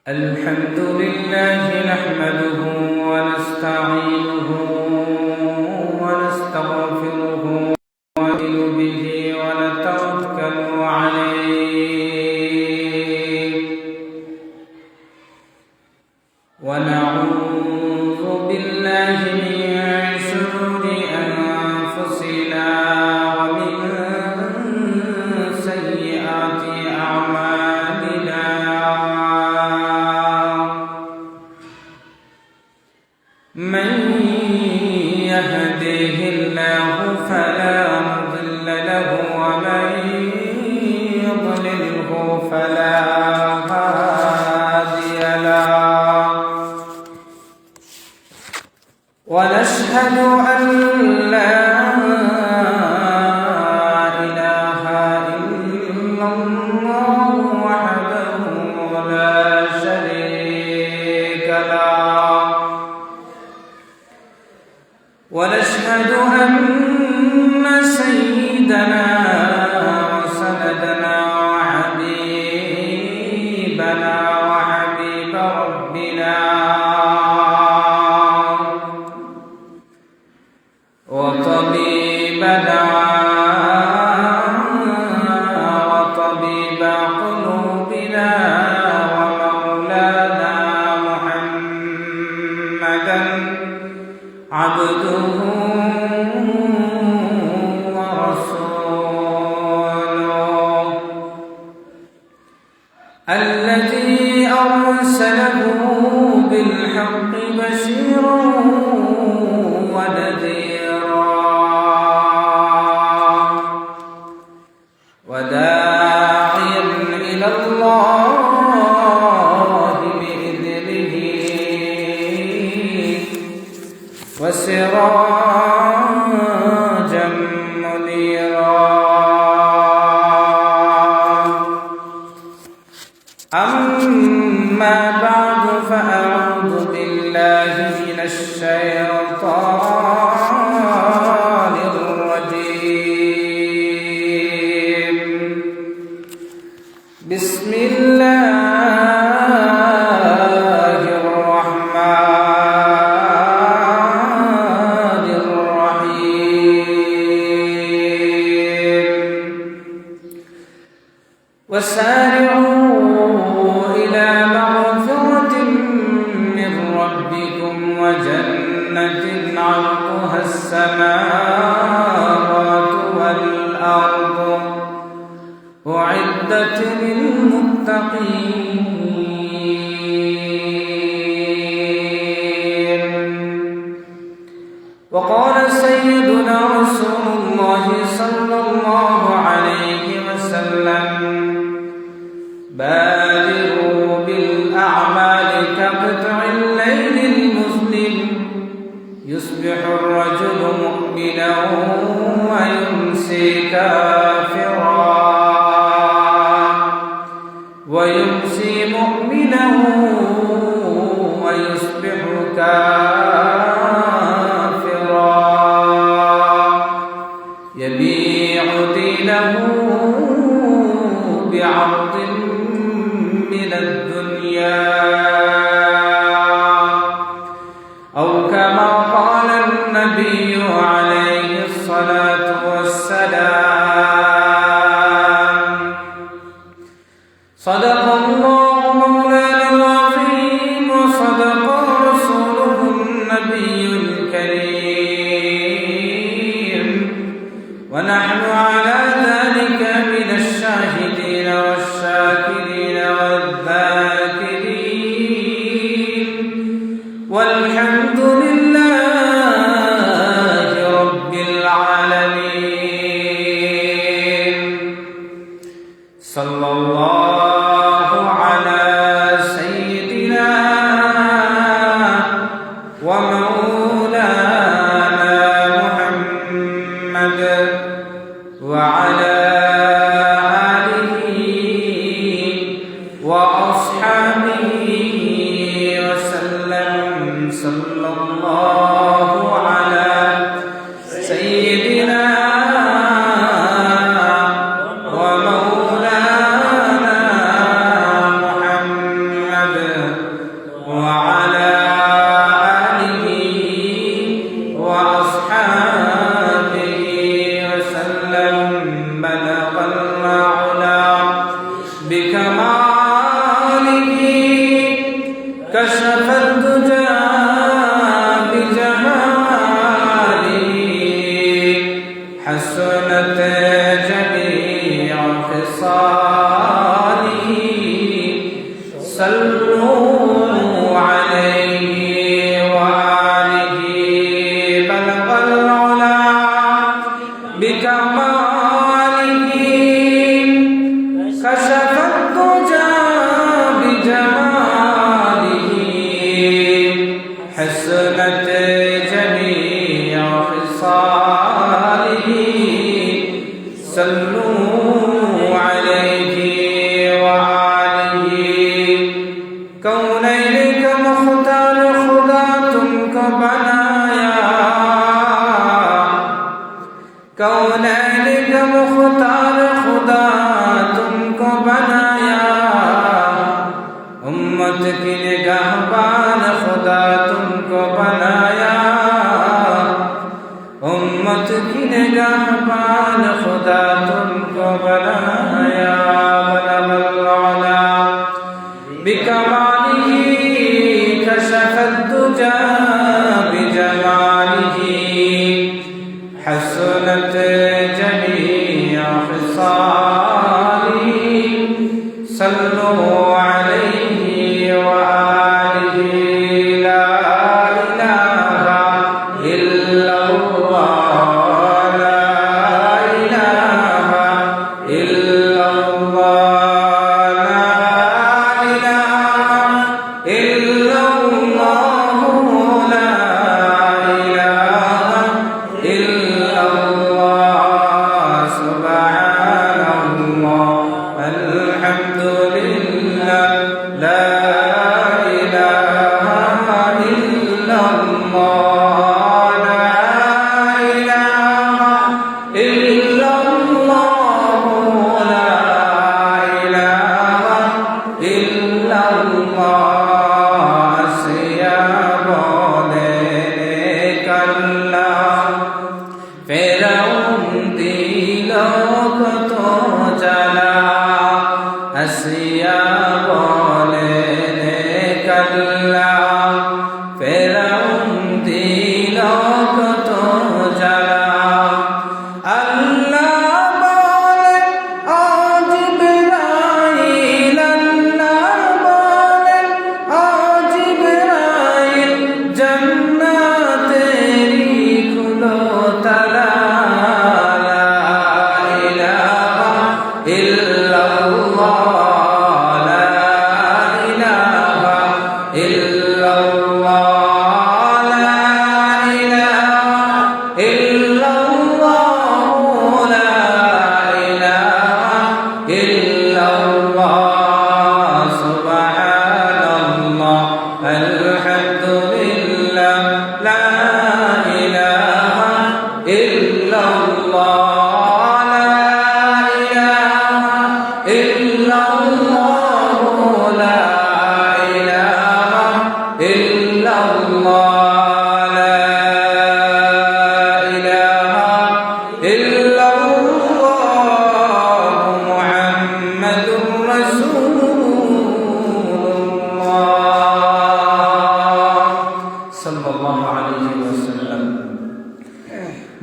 الحمد لله نحمده ونستعينه ونستغفره ونؤمن به ونتوكل عليه ونعوذ بالله من شرور أنفسنا ومن سيئات أعمالنا من يهده الله فلا مضل له ومن يضلله فلا هادي له ونشهد أن لا إله إلا الله وحده لا شريك له ونشهد أن سيدنا وسندنا وحبيبنا وحبيب ربنا وطبيبنا وطبيب قلوبنا ومولانا محمدا عبده ورسوله الذي أرسله بالحق بشيرا ونذيرا وداعيا إلى الله بإذنه وسراجا منيرا أما بعد فأعوذ بالله من الشيطان الرجيم بسم الله الرحمن الرحيم وسارعوا إلى مغفرة من ربكم وجنة عرضها السماوات والأرض أعدت للمتقين وقال سيدنا رسول الله صلى الله عليه وسلم بادروا بالأعمال كقطع الليل المظلم يصبح الرجل مؤمنا ويمسي كافرا ويمسي مؤمنا ويصبح كافرا يبيع دينه بعرض من الدنيا أو كما قال النبي عليه الصلاة والسلام صدق الله مولانا العظيم وصدق رسوله النبي الكريم ونحن على ذلك من الشاهدين والشاكرين والذاكرين والحمد لله رب العالمين صلى الله على سيدنا ومولانا محمد وعلى آله وأصحابه وسلم صلى الله على سيدنا حسنت جميع خصاله صلوا عليه وآله بلغ العلا بكماله كشف الدجى بجماله حسنت جميع خصاله صلوا عليه وآله कौनैन का मुख्तार खुदा तुमको बनाया कौनैन का मुख्तार खुदा तुमको बनाया उम्मत की निगाहबान खुदा तुमको बनाया उम्मत की निगाहबान खुदा तुमको बनाया بكماله كشف الدجى بجماله حسنت جميع خصاله صلوا عليه وآله لا إله إلا الله لا إله إلا الله हसिया बोले ने कल्ला फिरौन दिलों को तो जला अल्लाह बोले ओ जिब्राइल अल्लाह बोले ओ जिब्राइल जन्नत तेरी खुलो तला ला इलाहा इल्लल्लाह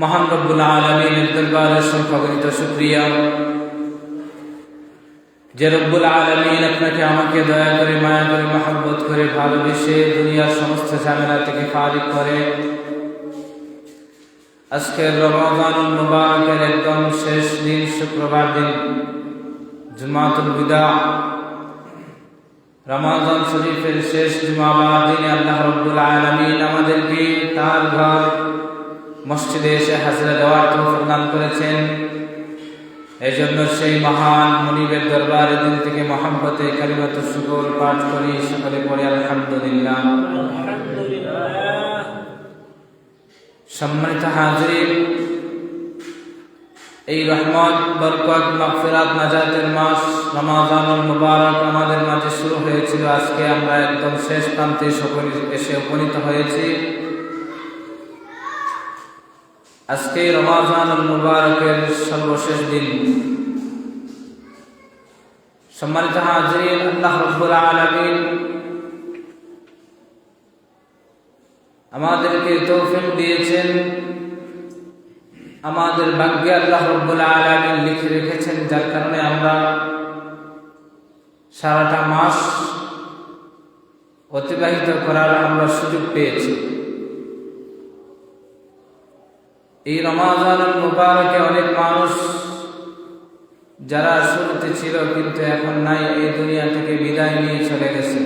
महान रब्बुल आलमीन दरबार संगठित शुक्रिया যে রব্বুল আলামিন আপনাকে আমাকে দয়া করে মায়া করে মহব্বত করে ভালোবেসে দুনিয়ার সমস্ত ঝামেলা থেকে ফারিগ করে আজকের রমাদানুল মুবারকের একদম শেষ দিন শুক্রবার দিন জুমাতুল বিদা রমাদান শরীফের শেষ জুমাবার দিনে আল্লাহ রব্বুল আলামিন আমাদেরকে তার ঘর মসজিদে এসে হাজিরা দেওয়ার তৌফিক দান করেছেন। এজন্য সেই মহান মুনিবের দরবারে দিল থেকে মহব্বতে কালিমাতুশ শুকর পাঠ করি, সকলে পড়ি আলহামদুলিল্লাহ। সম্মানিত হাজিরিন, এই রহমত বরকত মাগফিরাত নাজাতের মাস রমাদানুল মুবারক আমাদের মাঝে শুরু হয়েছিল। আজকে আমরা একদম শেষ প্রান্তে সকলে এসে উপনীত হয়েছি। আজকে রমাদানুল মুবারকের সর্বশেষ দিন। সম্মানিত হাজিরিন, আল্লাহ রাব্বুল আলামিন আমাদেরকে তৌফিক দিয়েছেন, আমাদের ভাগ্যে আল্লাহ রাব্বুল আলামিন লিখে রেখেছেন, যার কারণে আমরা সারাটা মাস অতিবাহিত করার আমরা সুযোগ পেয়েছি। এই রমাদানুল মুবারকে অনেক মানুষ যারা শুরুতে ছিল কিন্তু এখন নাই, এই দুনিয়া থেকে বিদায় নিয়ে চলে গেছে।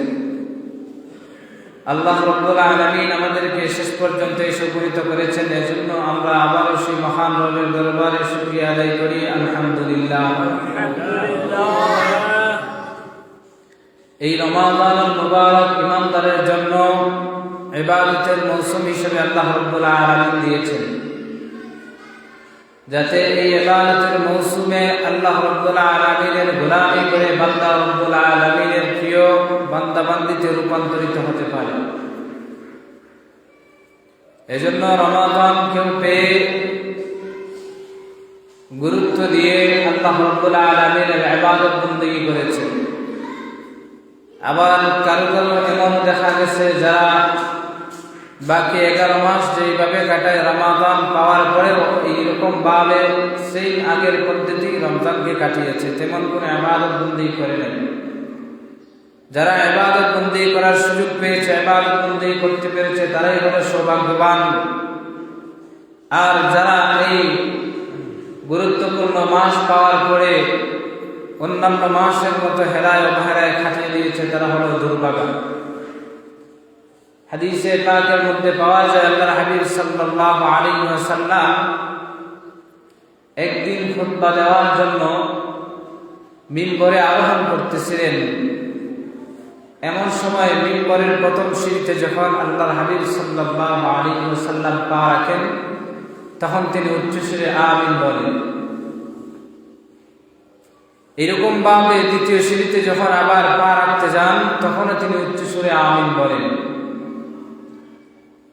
আল্লাহ রাব্বুল আলামিন আমাদেরকে শেষ পর্যন্ত সুপরিত করেছেন, এজন্য আমরা আবারও সেই মহান রবের দরবারে শুকরিয়া আদায় করি। আলহামদুলিল্লাহ। এই রমাদানুল মুবারক ইমানদারের জন্য ইবাদতের মৌসুম হিসেবে আল্লাহ রাব্বুল আলামিন দিয়েছেন, যাতে এই ইবাদতের মৌসুমে আল্লাহ রাব্বুল আলামিনের গোলামি করে বান্দা রাব্বুল আলামিনের প্রিয় বান্দা বান্দিতে রূপান্তরিত হতে পারে। এজন্য রমাদান কেউ পেয়ে গুরুত্ব দিয়ে আল্লাহ রাব্বুল আলামিনের ইবাদত বন্দেগী করেছে। আবার কারো কারো এমন দেখা গেছে যারা বাকি 11 মাস যেইভাবে কাটায় রমাদান পাওয়ার পরেও এইরকম ভাবে সেই আগের পদ্ধতি রমজানকে কাটিয়েছে, তেমন কোনো ইবাদত বন্দেগী করে নাই। যারা ইবাদত বন্দেগী করার সুযোগ পেয়েছে, ইবাদত বন্দেগী করতে পেরেছে, তারাই হলো সৌভাগ্যবান। আর যারা এই গুরুত্বপূর্ণ মাস পাওয়ার পরে অন্যান্য মাসের মতো হেলায় অবহেলায় কাটিয়ে দিয়েছে, তারা হলো দুর্ভাগা। হাদিসে পাকের মধ্যে পাওয়া যায়, আল্লাহর হাবিব সাল্লাল্লাহু আলাইহি ওয়াসাল্লাম একদিন খুতবা দেওয়ার জন্য মিম্বরে আরোহণ করতেছিলেন। এমন সময় মিম্বরের প্রথম সিঁড়িতে যখন আল্লাহর হাবিব সাল্লাল্লাহু আলাইহি ওয়াসাল্লাম পা রাখেন, তখন তিনি উচ্চস্বরে আমিন বলেন। এরকম ভাবে দ্বিতীয় সিঁড়িতে যখন আবার পা রাখতে যান, তখনও তিনি উচ্চস্বরে আমিন বলেন।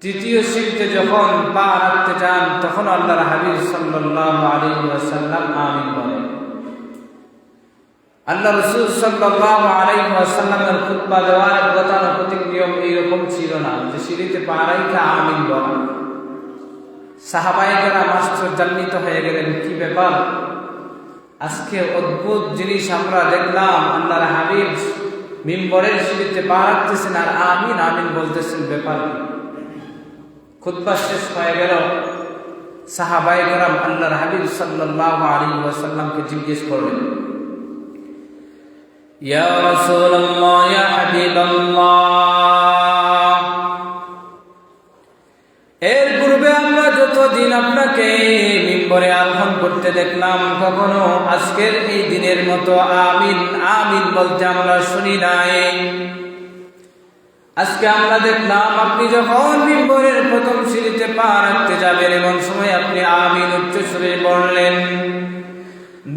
তৃতীয় সিঁড়িতে যখন পা রাখতে যান, তখন আল্লাহর হাবিব সাল্লাল্লাহু আলাইহি ওয়াসাল্লাম আমিন বলেন। আল্লাহ রাসূল সাল্লাল্লাহু আলাইহি ওয়াসাল্লামের খুতবা দেওয়ার গতানুগতিক নিয়ম এইরকম ছিল না যে সিঁড়িতে পা রাখা আমিন বলা। সাহাবায়ে কেরাম আশ্চর্যান্বিত হয়ে গেলেন, কি ব্যাপার, আজকে অদ্ভুত জিনিস আমরা দেখলাম, আল্লাহর হাবিব মিম্বরের সিঁড়িতে পা রাখতেছেন আর আমিন আমিন বলতেছেন, ব্যাপার কি? খুতবা শেষ হয়ে গেল, সাহাবায়ে কেরাম আল্লাহর হাবিব সাল্লাল্লাহু আলাইহি ওয়াসাল্লামকে জিজ্ঞেস করলেন, ইয়া রাসূলুল্লাহ, ইয়া হাবিবাল্লাহ, এর পূর্বে আমরা যতদিন আপনাকে মিম্বরে আরোহণ করতে দেখলাম, কখনো আজকের এই দিনের মতো আমিন আমিন বলতে আমরা শুনি নাই। আজকে আমরা দেখলাম আপনি যখন মিম্বরের প্রথম সিঁড়িতে পা রাখতে যাবেন, এমন সময় আপনি আমিন উচ্চস্বরে বললেন।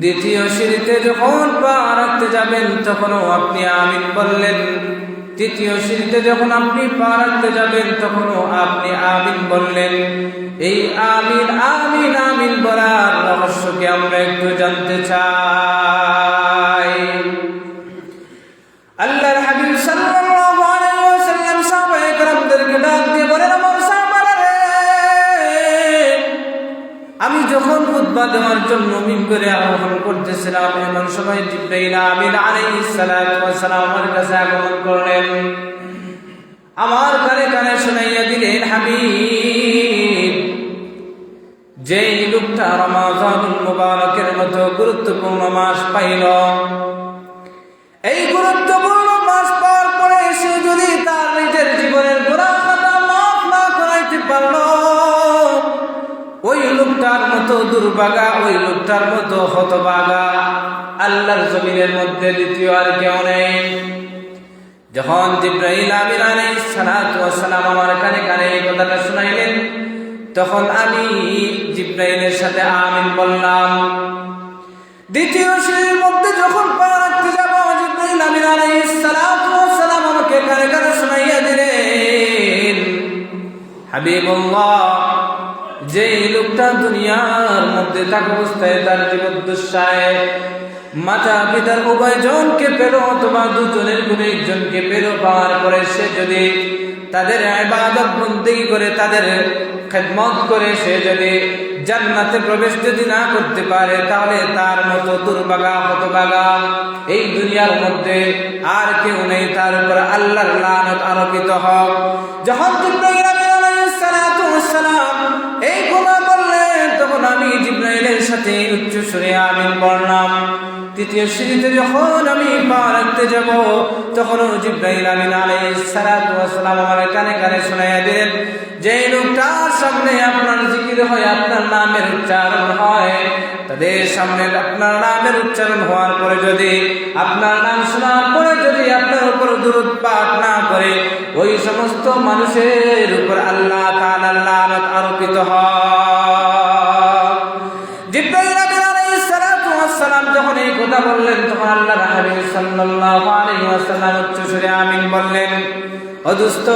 দ্বিতীয় সিঁড়িতে যখন পা রাখতে যাবেন, তখনও আপনি আমিন বললেন। তৃতীয় সিঁড়িতে যখন আপনি পা রাখতে যাবেন, তখনও আপনি আমিন বললেন। এই আমিন আমিন আমিন বলার রহস্যকে আমরা একটু জানতে চাই। আল্লাহর হাবিব সাল্লাল্লাহু আলাইহি ওয়াসাল্লাম সাহাবায়ে কেরামদেরকে ডাক দিয়ে বলেন, আমার সাহাবারা রে, আমি যখন খুতবা দেওয়ার জন্য মিম্বরে আরোহণ করতেছিলাম, এমন সময় জিবরাইল আমিন আলাইহিস সালাতু ওয়াস সালাম আমার কাছে আগমন করলেন। আমার কানে কানে শুনাইয়া দিলেন, হাবিব, যেই লোকটা রমাদানুল মুবারকের মতো গুরুত্বপূর্ণ মাস পাইল, এই গুরুত্বপূর্ণ মাস পাওয়ার পরে সে যদি তার নিজের জীবনের গুনাহ খাতা মাফ না করাইতে পারল, ওই লোকটার মতো দুর্ভাগা, ওই লোকটার মতো হতভাগা আল্লাহর জমিনের মধ্যে দ্বিতীয় আর কেউ নেই। যখন জিবরাইল আমিন আলাইহিস সালাতু ওয়াস সালাম আমার কানে কানে এই কথাটা শুনাইলেন, তখন আমি জিবরাইলের সাথে আমিন বললাম। দ্বিতীয় সিঁড়ির মধ্যে যখন পা রাখতে যাব, জিবরাইল আমিন আলাইহিস সালাতু ওয়াস সালাম আমাকে কানে কানে শুনাইয়া দিলেন, হাবিবুল্লাহ, যেই লোকটা দুনিয়ার মধ্যে থাকা অবস্থায় তার জীবদ্দশায় মাতা পিতার উভয়জনকে পেল অথবা দুজনের কোনো একজনকে পেল, পাওয়ার পরে সে যদি তাদের ইবাদত বন্দেগী করে, তাদের খেদমত করে সে যদি জান্নাতে প্রবেশ যদি না করতে পারে, তাহলে তার মতো দুর্ভাগা হতভাগা এই দুনিয়ার মধ্যে আর কেউ নেই। তার উপর আল্লাহর লানত আরোপিত হোক। যখন জিবরাইল আলাইহিস সালাতু ওয়াস সালাম এই কথা বললেন, তখন আমি জিবরাইলের সাথে উচ্চ সুরে আমিন পড়লাম। তৃতীয় সিঁড়িতে যখন আমি পা রাখতে যাব, তখন জিবরাইল আমিন আলাইহিস সালাতু ওয়াস সালাম আমার কানে কানে শোনাইয়া দিলেন, যে লোকটার সামনে আপনার জিকির হয়, আপনার নামের উচ্চারণ হয়, তাদের সামনে আপনার নামের উচ্চারণ হওয়ার পরে যদি আপনার নাম শোনার পরে যদি আপনার উপর দুরূদ পাঠ না করে, ওই সমস্ত মানুষের উপর আল্লাহ তাআলার লানত আরোপিত হয়। জিবরাইল আলাইহিস সালাতু ওয়াস সালাম যখন এই কথা বললেন, তখন আল্লাহর হাবিব সাল্লাল্লাহু আলাইহি ওয়াসাল্লাম উচ্চ সুরে আমিন বললেন। ও দোস্ত,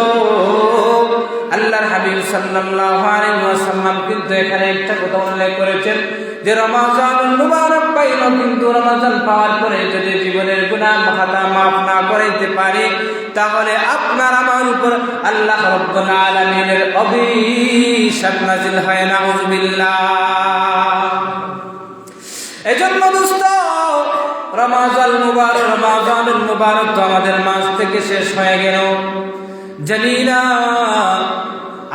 আল্লাহর হাবিব সাল্লাল্লাহু আলাইহি ওয়াসাল্লাম কিন্তু এখানে একটা কথা উল্লেখ করেছেন যে রমাজানুল মুবারক পাইল, কিন্তু রমাজান পাওয়ার পরে যদি জীবনের গুনাহ খাতা মাফ না করাইতে পারি, তাহলে আপনার আমার উপর আল্লাহ রাব্বুল আলামিনের অভিশাপ নাযিল হয়, নাউযুবিল্লাহ। এজন্য দোস্ত, রমাজানুল মুবারক তো আমাদের মাঝ থেকে শেষ হয়ে গেল। জানি না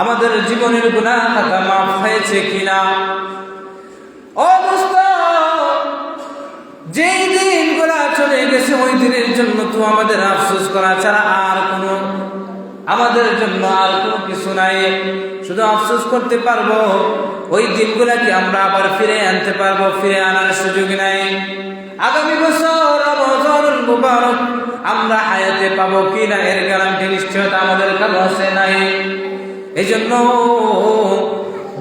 আমাদের জীবনের গুনাহ খাতা মাফ হয়েছে কিনা। ও দোস্ত, যেই দিনগুলো চলে গেছে ওই দিনের জন্য তো আমাদের আফসোস করা ছাড়া আর কোনো আমাদের জন্য আর কোনো কিছু নাই। শুধু আফসোস করতে পারবো ওই দিনগুলাকে আমরা আবার ফিরে আনতে পারবো, ফিরে আনার সুযোগ নাই। আগামী বছর রমজানুল মুবারক আমরা হায়াতে পাবো কিনা এর গ্যারান্টি নিশ্চয়তা আমাদের কাছে নাই। এই জন্য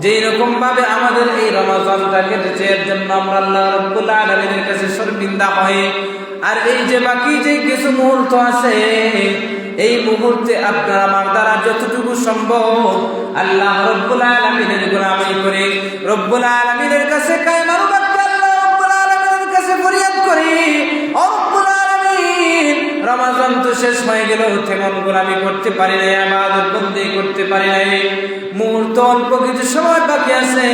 যেই রকম ভাবে আমাদের এই রমজানটা কেটেছে, এর জন্য আমরা আল্লাহ রাব্বুল আলামিনের কাছে শর্মিন্দা হই। আর এই যে বাকি যে কিছু মুহূর্ত আছে, এই মুহূর্তে আপনার আমার দ্বারা যতটুকু সম্ভব আল্লাহ রাব্বুল আলামিনের গোলামি করে রব্বুল আলামিনের কাছে কায়মান রাখতে আল্লাহ রাব্বুল আলামিনের কাছে ফরিয়াদ করি, ও রব্বুল আলামিন, রমজান তো শেষ হয়ে গেল, তেমন গোলামি করতে পারি নাই, ইবাদত বন্দেগী করতে পারি নাই, মুহূর্ত অল্প কিছু সময় বাকি আছে।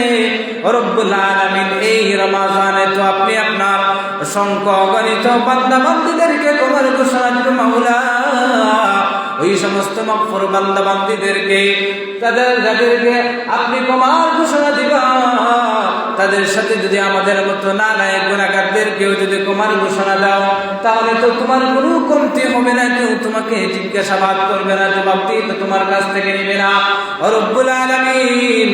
ও রব্বুল আলামিন, এই রমজানে তো আপনি আপনার অসংখ্য অগণিত বান্দা বান্দীদেরকে তোমার ঘোষণা দিল মাওলা, ওই সমস্ত মাগফুর বান্দা বান্দীদেরকে যাদেরকে আপনি ক্ষমার ঘোষণা দিবা, তাদের সাথে যদি আমাদের মতো নালায়েক গুনাহগারদেরকেও যদি ক্ষমার ঘোষণা দাও, তাহলে তো তোমার কোনো কমতি হবে না, কেউ তোমাকে জিজ্ঞাসাবাদ করবে না, জবাবদিহি তো তোমার কাছ থেকে নেবে না। ও রব্বুল আলামিন,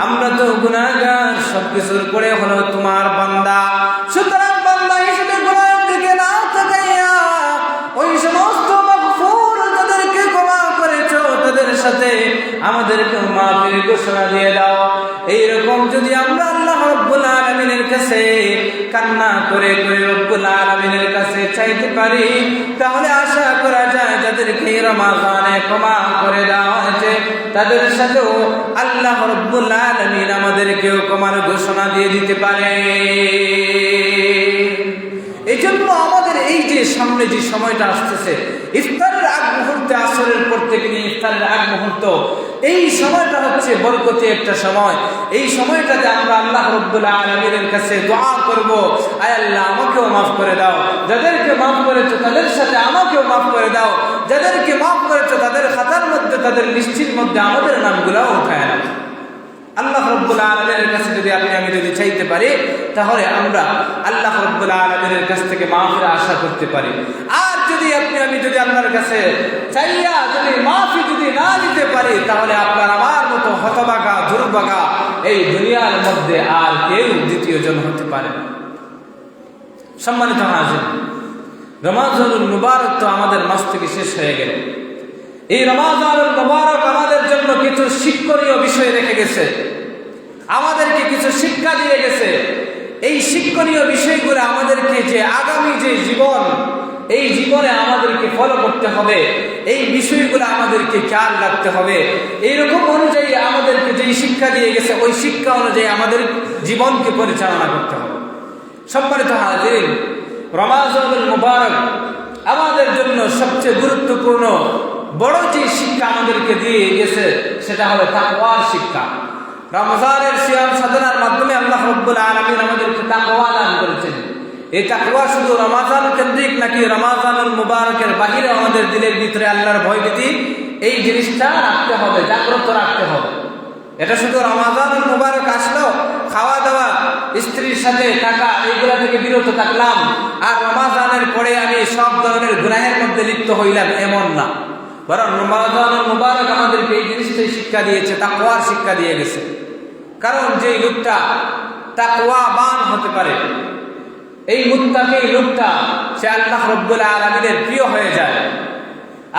আমরা তো গুনাহগার, সবকিছুর পরে হলো তোমার বান্দা। সুতরাং বান্দা হিসেবে গুনাহের দিকে না তাকাইয়া ওই সমস্ত মাগফুর যাদেরকে ক্ষমা করেছো তাদের সাথে আমাদেরকে মাফের ঘোষণা দিয়ে দাও। এইরকম যদি আমরা আল্লাহ রাব্বুল আলামিনের কাছে কান্না করে করে রব্বুল আলামিনের কাছে চাইতে পারি, তাহলে আশা করা যায় যাদেরকে রমজানে ক্ষমা করে দেওয়া হয়েছে তাদের সাথেও আল্লাহ রাব্বুল আলামিন আমাদেরকেও ক্ষমার ঘোষণা দিয়ে দিতে পারে। এই জন্য আমাদের এই যে সামনে যে সময়টা আসতেছে, ইফতারের আগ মুহূর্তে, আসরের পর থেকে নিয়ে ইফতারের আগ মুহূর্ত, এই সময়টা হচ্ছে বরকতি একটা সময়। এই সময়টাতে আমরা আল্লাহ রাব্বুল আলামিনের কাছে দোয়া করব, আয় আল্লাহ আমাকেও মাফ করে দাও, যাদেরকে মাফ করেছো তাদের সাথে আমাকেও মাফ করে দাও, যাদেরকে মাফ করেছো তাদের খাতার মধ্যে, তাদের লিস্টির মধ্যে আমাদের নামগুলোও উঠায় নাও। আল্লাহ রাব্বুল আলামিনের কাছে যদি আপনি আমি যদি চাইতে পারি, তাহলে আমরা আল্লাহ রাব্বুল আলামিনের কাছ থেকে মাফের আশা করতে পারি। আর যদি আপনি আমি যদি আল্লাহর কাছে চাইয়া যদি মাফি যদি না দিতে পারি, তাহলে আপনার আমার মতো হতভাগা দুর্ভাগা এই দুনিয়ার মধ্যে আর কেউ দ্বিতীয় জন হতে পারে না। সম্মানিত হাজির, রমজানুল মুবারক তো আমাদের মাস থেকে শেষ হয়ে গেল। এই রমজানুল মুবারক আমাদের জন্য কিছু শিক্ষণীয় বিষয় রেখে গেছে, আমাদেরকে কিছু শিক্ষা দিয়ে গেছে। এই শিক্ষণীয় বিষয়গুলো আমাদেরকে যে আগামী যে জীবন, এই জীবনে আমাদেরকে ফলো করতে হবে, এই বিষয়গুলো আমাদেরকে খেয়াল রাখতে হবে। এইরকম অনুযায়ী আমাদেরকে যেই শিক্ষা দিয়ে গেছে, ওই শিক্ষা অনুযায়ী আমাদের জীবনকে পরিচালনা করতে হবে। সম্মানিত হাজির, রমজানুল মুবারক আমাদের জন্য সবচেয়ে গুরুত্বপূর্ণ বড় যে শিক্ষা আমাদেরকে দিয়ে গেছে সেটা হলো তাকওয়ার শিক্ষা। রমজানের সিয়াম সাধনার মাধ্যমে আল্লাহ রাব্বুল আলামিন আমাদেরকে তাকওয়া দান করেছেন। এই তাকওয়া শুধু রমজান কেন্দ্রিক নাকি রমজানুল মুবারকের বাহিরে আমাদের দিলের ভিতরে আল্লাহর ভয়ভীতি এই জিনিসটা রাখতে হবে, জাগ্রত রাখতে হবে। এটা শুধু রমজানুল মুবারক আসলো, খাওয়া দাওয়া, স্ত্রীর সাথে থাকা, এইগুলা থেকে বিরত থাকলাম, আর রমজানের পরে আমি সব ধরনের গুনাহের মধ্যে লিপ্ত হইলাম, এমন না। বরং রমজানুল মুবারক আমাদেরকে এই জিনিসটাই শিক্ষা দিয়েছে, তাকওয়ার শিক্ষা দিয়ে গেছে। কারণ যে লোকটা তাকওয়াবান হতে পারে, এই মুত্তাকি লোকটা সে আল্লাহ রাব্বুল আলামিনের প্রিয় হয়ে যায়।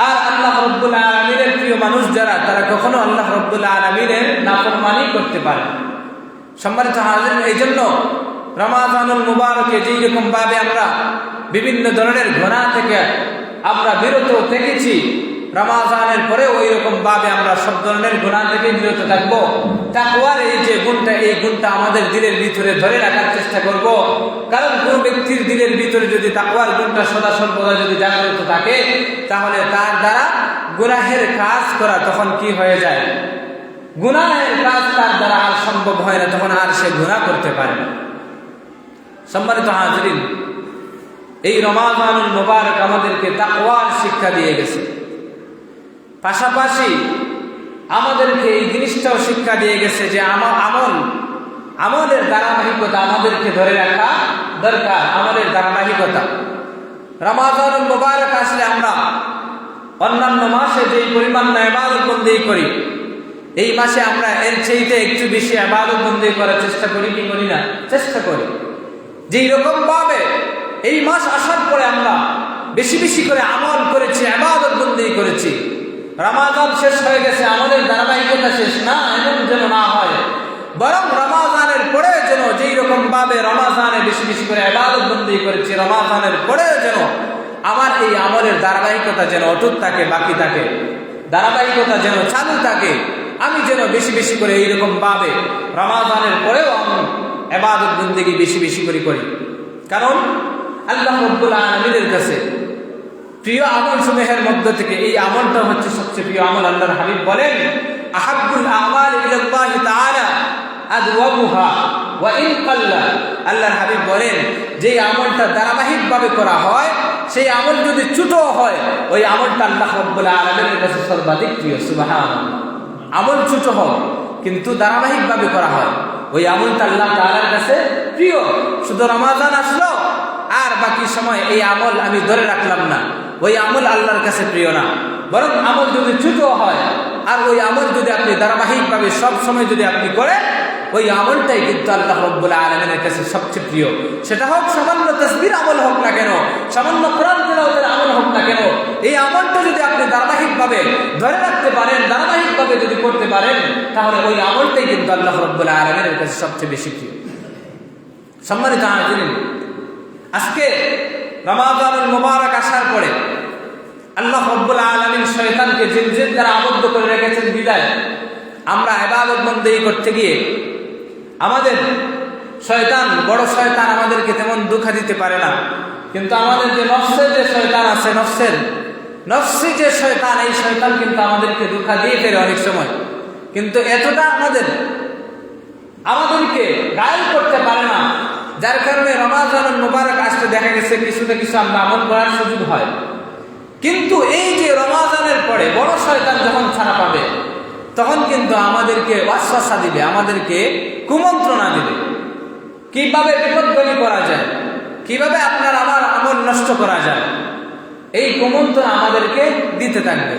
আর আল্লাহ রাব্বুল আলামিনের প্রিয় মানুষ যারা, তারা কখনো আল্লাহ রাব্বুল আলামিনের নাফরমানি করতে পারে না। সম্মানিত হাজিরিন, এই জন্য রমজানুল মুবারকে যেই রকম ভাবে আমরা বিভিন্ন ধরনের গুনাহ থেকে আমরা বিরত থেকেছি, রমজানের পরে ওই রকম ভাবে আমরা সব ধরনের গুনাহ থেকে বিরত থাকবো। তাকওয়ার এই যে গুণটা, এই গুণটা আমাদের দিলের ভিতরে ধরে রাখার চেষ্টা করব। কারণ কোন ব্যক্তির দিলের ভিতরে যদি তাকওয়ার গুণটা সদা সর্বদা যদি জাগ্রত থাকে, তাহলে তার দ্বারা গুনাহের কাজ করা তখন কি হয়ে যায়, গুনাহের কাজ তার দ্বারা আর সম্ভব হয় না, তখন আর সে গুনাহ করতে পারে না। সম্মানিত হাজিরিন, এই রমজানুল মুবারক আমাদেরকে তাকওয়ার শিক্ষা দিয়ে গেছে। পাশাপাশি আমাদেরকে এই জিনিসটাও শিক্ষা দিয়ে গেছে যে আমলের ধারাবাহিকতা আমাদেরকে ধরে রাখা দরকার, আমলের ধারাবাহিকতা। রমজানুল মুবারক আসলে আমরা অন্যান্য মাসে যেই পরিমাণ ইবাদত বন্দেগী করি, এই মাসে আমরা এর চাইতে একটু বেশি ইবাদত বন্দেগী করার চেষ্টা করি কি করি না? চেষ্টা করি। যেই রকম ভাবে এই মাস আসার পরে আমরা বেশি বেশি করে আমল করেছি, ইবাদত বন্দেগী করেছি, রমজান শেষ হয়ে গেছে, আমাদের ধারাবাহিকতা শেষ না, এমন যেন না হয়। বরং রমজানের পরে যেন যেই রকম ভাবে রমজানে বেশি বেশি করে ইবাদত বন্দেগী করেছি, রমজানের পরে যেন আমার এই আমলের ধারাবাহিকতা যেন অটুট থাকে, বাকি থাকে, ধারাবাহিকতা যেন চালু থাকে। আমি যেন বেশি বেশি করে এইরকম ভাবে রমজানের পরেও আমি ইবাদত বন্দেগী বেশি বেশি করে করি। কারণ আল্লাহ রাব্বুল আলামিনের কাছে প্রিয় আমল সমূহের মধ্য থেকে এই আমলটা হচ্ছে সবচেয়ে প্রিয় আমল। আল্লাহর হাবিব বলেন, আহাব্বুল আমাল ইলাল্লাহি তাআলা আদওয়ামুহা ওয়া ইন কাল্লা। আল্লাহর হাবিব বলেন, যে আমলটা ধারাবাহিকভাবে করা হয়, সেই আমল যদি ছোট হয়, ওই আমলটা আল্লাহ রাব্বুল আলামিনের কাছে সর্বাধিক প্রিয়। সুবহানাল্লাহ। আমল ছোট হয় কিন্তু ধারাবাহিকভাবে করা হয়, ওই আমলটা আল্লাহ তাআলার কাছে প্রিয়। শুধু রমজান আসলো আর বাকি সময় এই আমল আমি ধরে রাখলাম না, ওই আমল আল্লাহর কাছে প্রিয় না। বরং আমল যদি ছোট হয় আর ওই আমল যদি আপনি ধারাবাহিকভাবে সব সময় যদি আপনি করেন, ওই আমলটাই কিন্তু আল্লাহ রাব্বুল আলামিনের কাছে সবচেয়ে প্রিয়। সেটা হোক সামান্য তাসবিহ আমল হোক না কেন, সামান্য কোরআন তিলাওয়াতের আমল হোক না কেন, এই আমলটা যদি আপনি ধারাবাহিকভাবে ধরে রাখতে পারেন, ধারাবাহিকভাবে যদি করতে পারেন, তাহলে ওই আমলটাই কিন্তু আল্লাহ রাব্বুল আলামিনের কাছে সবচেয়ে বেশি প্রিয়। সম্মানিত হাজিরিন, আজকে রমজানুল মুবারক আসার পরে আল্লাহ রাব্বুল আলামিন শয়তানকে জিনজির দ্বারা আবদ্ধ করে রেখেছেন বিদায় আমরা ইবাদত বন্দেগী করতে গিয়ে আমাদের শয়তান, বড় শয়তান আমাদেরকে তেমন ধোঁকা দিতে পারে না, কিন্তু আমাদের যে নফসের যে শয়তান আছে, নফসি যে শয়তান, এই শয়তান কিন্তু আমাদেরকে ধোঁকা দিয়ে ফেলে অনেক সময়। কিন্তু এতটা আমাদেরকে গায়েল করতে পারে না, যার কারণে রমজানুল মুবারক আসতে দেখা গেছে কিছুতে কিছু আমরা আমল করার সুযোগ হয়। কিন্তু এই যে রমজানের পরে বড় শয়তান যখন ছাড়া পাবে, তখন কিন্তু আমাদেরকে ওয়াসওয়াসা দিবে, আমাদেরকে কুমন্ত্রণা দিবে, কিভাবে বিপদগামী করা যায়, কিভাবে আপনার আমার আমল নষ্ট করা যায়, এই কুমন্ত্রণা আমাদেরকে দিতে থাকবে।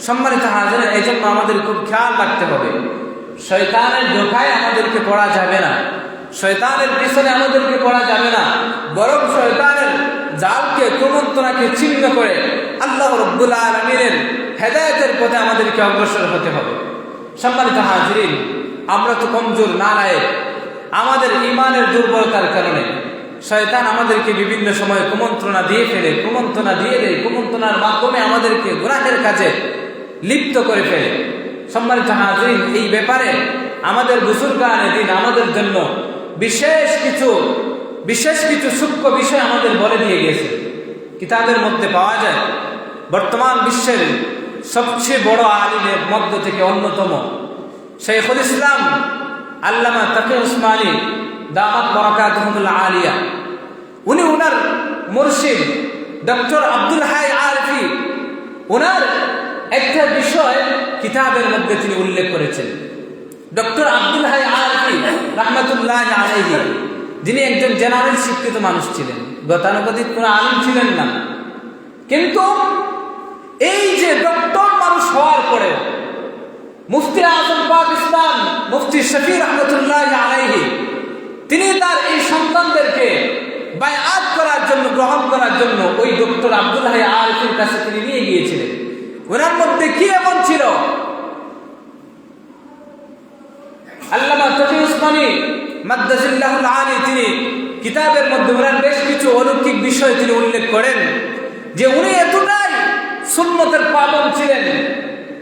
সম্মানিত হাজিরিন, এই জন্য আমাদের খুব খেয়াল রাখতে হবে, শয়তানের ধোঁকায় আমাদেরকে পড়া যাবে না, শয়তানের পিছনে আমাদেরকে পড়া যাবে না, বরং শয়তানের জালকে, কুমন্ত্রণাকে ছিন্ন করে আল্লাহ রাব্বুল আলামিনের হেদায়েতের পথে আমাদেরকে অগ্রসর হতে হবে। সম্মানিত হাজিরিন, আমরা তো কমজোর নালায়েক, আমাদের ঈমানের দুর্বলতার কারণে শয়তান আমাদেরকে বিভিন্ন সময় কুমন্ত্রণা দিয়ে ফেলে, কুমন্ত্রণা দিয়ে দেয়, কুমন্ত্রণার মাধ্যমে আমাদেরকে গুনাহের কাজে লিপ্ত করে ফেলে। সম্মানিত হাজিরিন, এই ব্যাপারে আমাদের বুজুর্গানে দিন আমাদের জন্য বিশেষ কিছু সূক্ষ্ম বিষয় আমাদের বলে দিয়ে গিয়েছে। কিতাবের মধ্যে পাওয়া যায় বর্তমান বিশ্বের সবচেয়ে বড় আলিমের মধ্য থেকে অন্যতম শাইখুল ইসলাম আল্লামা তাকি উসমানী দামাত বারাকাতুহুল আলিয়া, উনি ওনার মুর্শিদ ডক্টর আব্দুল হাই আরফি ওনার একটা বিষয় কিতাবের মধ্যে তিনি উল্লেখ করেছেন। ডক্টর আব্দুল হাই আরফি রাহমাতুল্লাহ আলাইহি, যিনি একজন জেনারেল শিক্ষিত মানুষ ছিলেন, গতানুগতিক কোনো আলিম ছিলেন না, কিন্তু এই যে ডক্টর মানুষ হওয়ার পরে মুফতি আজম পাকিস্তান মুফতি শফি রহমতুল্লাহ আলাইহি তিনি তার এই সন্তানদেরকে বায়আত করার জন্য, গ্রহণ করার জন্য ওই ডক্টর আব্দুল হাই আরফির কাছে তিনি নিয়ে গিয়েছিলেন। ওনার মধ্যে কি এমন ছিল? আল্লামা তাকি উসমানী মাদ্দাজিল্লাহুল আলী তিনি কিতাবের মধ্যে ওনার বেশ কিছু অলৌকিক বিষয় তিনি উল্লেখ করেন যে উনি এতটাই সুন্নতের পাবন ছিলেন,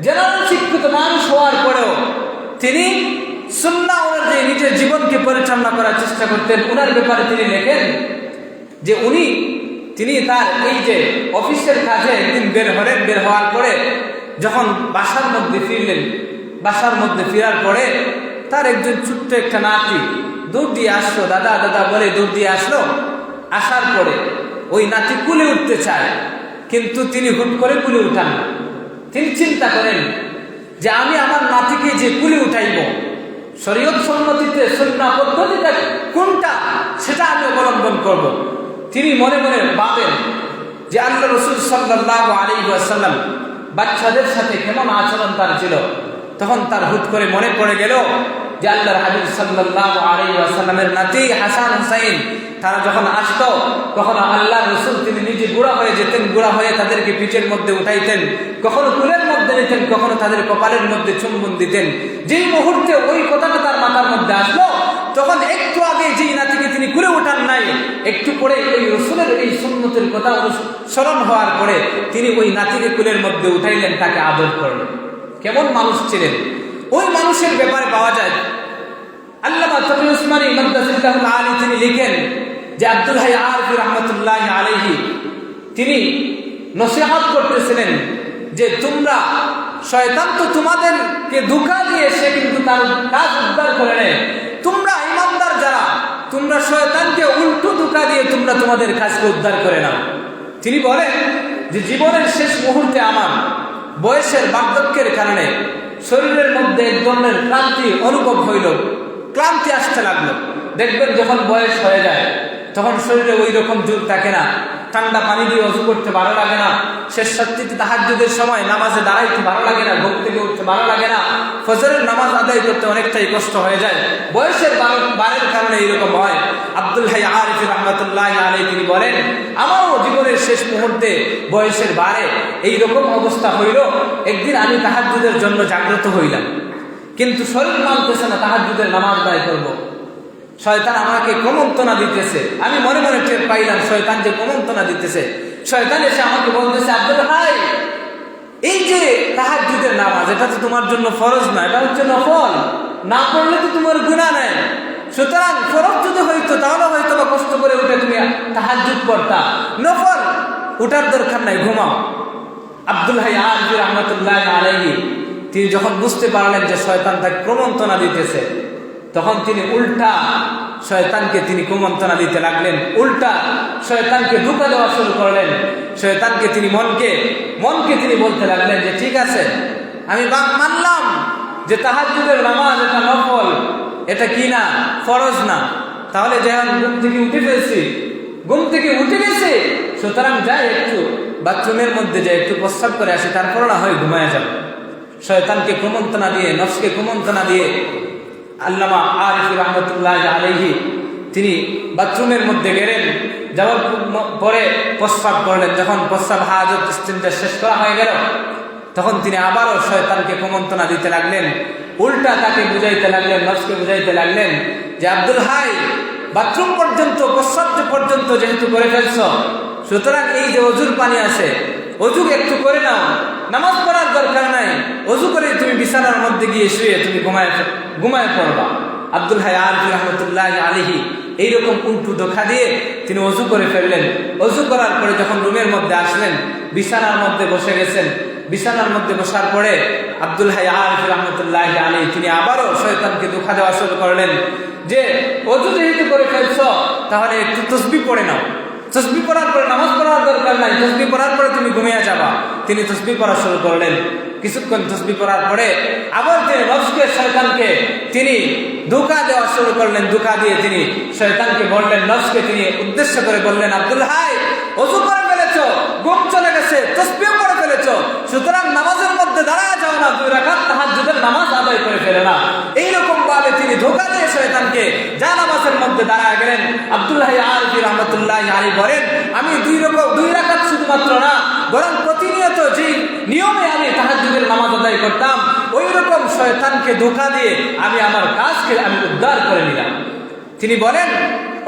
জেনারেল শিক্ষিত মানুষ হওয়ার পরেও তিনি সুন্নাহ অনুযায়ী নিজের জীবনকে পরিচালনা করার চেষ্টা করতেন। ওনার ব্যাপারে তিনি লেখেন যে তিনি তার এই যে অফিসের কাজে একদিন বের হওয়ার পরে যখন বাসার মধ্যে ফিরলেন, বাসার মধ্যে ফেরার পরে তার একজন ছোট্ট একটা নাতি দূর দিয়ে আসলো, দাদা দাদা বলে দূর দিয়ে আসলো। আসার পরে ওই নাতি কুলে উঠতে চায়, কিন্তু তিনি হুট করে কুলে উঠান না। তিনি চিন্তা করেন যে আমি আমার নাতিকে যে কুলে উঠাইব, শরীয়ত সম্মতিতে সুন্নাহ পদ্ধতিটা কোনটা সেটা আমি অবলম্বন করব। তিনি মনে মনে ভাবেন যে আল্লাহ রাসূল সাল্লাল্লাহু আলাইহি ওয়াসাল্লাম বাচ্চাদের সাথে কেমন আচরণ তার ছিল। তখন তার হুট করে মনে পড়ে গেল যে আল্লাহর হাবিব সাল্লাল্লাহু আলাইহি ওয়াসাল্লামের নাতি হাসান হুসাইন তারা যখন আসতো তখন আল্লাহর রাসূল তিনি নিজে বুড়া হয়ে যেতেন, বুড়া হয়ে তাদেরকে পিঠের মধ্যে উঠাইতেন, কখনো কুলের মধ্যে নিতেন, কখনো তাদের কপালের মধ্যে চুম্বন দিতেন। যেই মুহূর্তে ওই কথাটা তার মাথার মধ্যে আসলো, তখন একটু আগে যেই নাতিকে তিনি কুলে উঠান নাই, একটু পরে ওই রাসূলের এই সুন্নতের কথা অনুসরণ হওয়ার পরে তিনি ওই নাতিকে কুলের মধ্যে উঠাইলেন, তাকে আদর করলেন। কেমন মানুষ ছিলেন! ওই মানুষের ব্যাপারে পাওয়া যায় আল্লামা তাকি উসমানী মাদ্দাজিল্লাহুল আলী তিনি লিখেন যে আব্দুল হাই আরফি রাহমাতুল্লাহ আলাইহি তিনি নসিহত করতেছিলেন যে তোমরা, শয়তান তো তোমাদেরকে ধোঁকা দিয়ে সে কিন্তু তার কাজ উদ্ধার করে নেয়, তোমরা ইমানদার যারা তোমরা শয়তানকে উল্টো ধোঁকা দিয়ে তোমরা তোমাদের কাজকে উদ্ধার করে নাও। তিনি বলেন যে জীবনের শেষ মুহূর্তে আমার বয়সের বার্ধক্যের কারণে শরীরের মধ্যে এক ধরনের ক্লান্তি অনুভব হইল, ক্লান্তি আসতে লাগলো। দেখবেন যখন বয়স হয়ে যায় তখন শরীরে ওই রকম জোর থাকে না, ঠান্ডা পানি দিয়ে ওযু করতে ভালো লাগে না, শেষ রাত্রিতে তাহাজ্জুদের সময় নামাজে দাঁড়াইতে ভালো লাগে না, ঘুম থেকে উঠতে ভালো লাগে না, ফজরের নামাজ আদায় করতে অনেকটাই কষ্ট হয়ে যায়। বয়সের বাড়ের কারণে এইরকম হয়। আব্দুল হাই আরফি রাহমাতুল্লাহ আলাইহি তিনি বলেন আমারও জীবনের শেষ মুহূর্তে বয়সের বাড়ে এইরকম অবস্থা হইল। একদিন আমি তাহাজ্জুদের জন্য জাগ্রত হইলাম, কিন্তু শরীর মানতেছে না তাহাজ্জুদের নামাজ আদায় করব। শয়তান আমাকে প্রমন্ত্রণা দিতেছে, আমি মনে মনে টের পাইলাম শয়তান যে প্রমন্ত্রণা দিতেছে। শয়তান এসে আমাকে বলতেছে, আব্দুল হাই, এই যে তাহাজ্জুদের নামাজ এটা তো তোমার জন্য ফরজ না, এটা হচ্ছে নফল, না পড়লে তো তোমার গুনাহ নেই। সুতরাং ফরজ যদি হইতো তাহলে হয়তো বা কষ্ট করে উঠে তুমি তাহাজ্জুদ পড়তা, নফল উঠার দরকার নাই, ঘুমাও। আব্দুল হাই আরফি রাহমাতুল্লাহ আলাইহি তিনি যখন বুঝতে পারলেন যে শয়তান তাকে প্রমন্ত্রণা দিতেছে, তখন তিনি উল্টা শয়তানকে তিনি কুমন্ত্রণা দিতে লাগলেন, উল্টা শয়তানকে ধোঁকা দেওয়া শুরু করলেন। শয়তানকে তিনি মনকে তিনি বলতে লাগলেন যে ঠিক আছে, আমি মানলাম যে তাহাজ্জুদের নামাজ এটা নফল, এটা কি না ফরজ না, তাহলে যখন ঘুম থেকে উঠে গেছে সুতরাং যাই একটু বাথরুমের মধ্যে যাই একটু প্রস্রাব করে আসি, তারপর না হয় ঘুমায় যাব। শয়তানকে কুমন্ত্রণা দিয়ে, নফসকে কুমন্ত্রণা দিয়ে আল্লামা আরিফি রাহমাতুল্লাহ আলাইহি তিনি বাথরুমের মধ্যে গেলেন, যাওয়ার পরে প্রস্রাব করলেন। যখন প্রস্রাব হাজত ইস্তিনজা শেষ করা হয়ে গেল তখন তিনি আবারও শয়তানকে কুমন্ত্রণা দিতে লাগলেন, উল্টা তাকে বুঝাইতে লাগলেন, নফসকে বুঝাইতে লাগলেন যে আব্দুল হাই, বাথরুম পর্যন্ত প্রস্রাব পর্যন্ত যেহেতু করে ফেলছ, সুতরাং এই যে অজুর পানি আছে অজু একটু করে নাও, নামাজ পড়ার দরকার নাই, অজু করে তুমি বিছানার মধ্যে গিয়ে শুয়ে তুমি ঘুমায় পড়বা। আব্দুল হাই আরফি রাহমাতুল্লাহ আলাইহি এইরকম উল্টো ধোঁকা দিয়ে তিনি অজু করে ফেললেন। অজু করার পরে যখন রুমের মধ্যে আসলেন, বিছানার মধ্যে বসে গেছেন, বিছানার মধ্যে বসার পরে আব্দুল হাই আরিফ রহমতুল্লাহি আলাইহি তিনি আবারও শয়তানকে ধোঁকা দেওয়া শুরু করলেন যে ওযু যেহেতু করে ফেলছো তাহলে একটু তাসবিহ পড়ে নাও, তাসবিহ পড়ার পরে নামাজ পড়ার দরকার নাই, তাসবিহ পড়ার পরে তুমি ঘুমিয়ে যাবা। তিনি তাসবিহ পড়া শুরু করলেন। কিছুক্ষণ তাসবিহ পড়ার পরে আবার তিনি নফসকে শয়তানকে তিনি ধোঁকা দেওয়া শুরু করলেন। ধোঁকা দিয়ে তিনি শয়তানকে বললেন, নফসকে তিনি উদ্দেশ্য করে বললেন, আব্দুল হাই ওযু করে ফেলেছো, ঘুম চলে গেছে, তাসবিহ পড়ে ফেলেছো, সুতরাং নামাজের মধ্যে দাঁড়ায় যাও না, 2 রাকাত তাহাজ্জুদের নামাজ আদায় করে ফেলে না। এইরকম ভাবে তিনি ধোঁকা দিয়ে শয়তানকে যা নামাজের মধ্যে দাঁড়ায় গেলেন। আব্দুল হাই আরিফ রহমতুল্লাহি আলাইহি বলেন, আমি 2 রাকাত শুধুমাত্র না, বরং প্রতিনিয়ত যে নিয়মে আমি তাহাজ্জুদের নামাজ আদায় করতাম, ওই রকম শয়তানকে ধোঁকা দিয়ে আমি আমার কাজকে আমি উদ্ধার করে নিলাম। তিনি বলেন,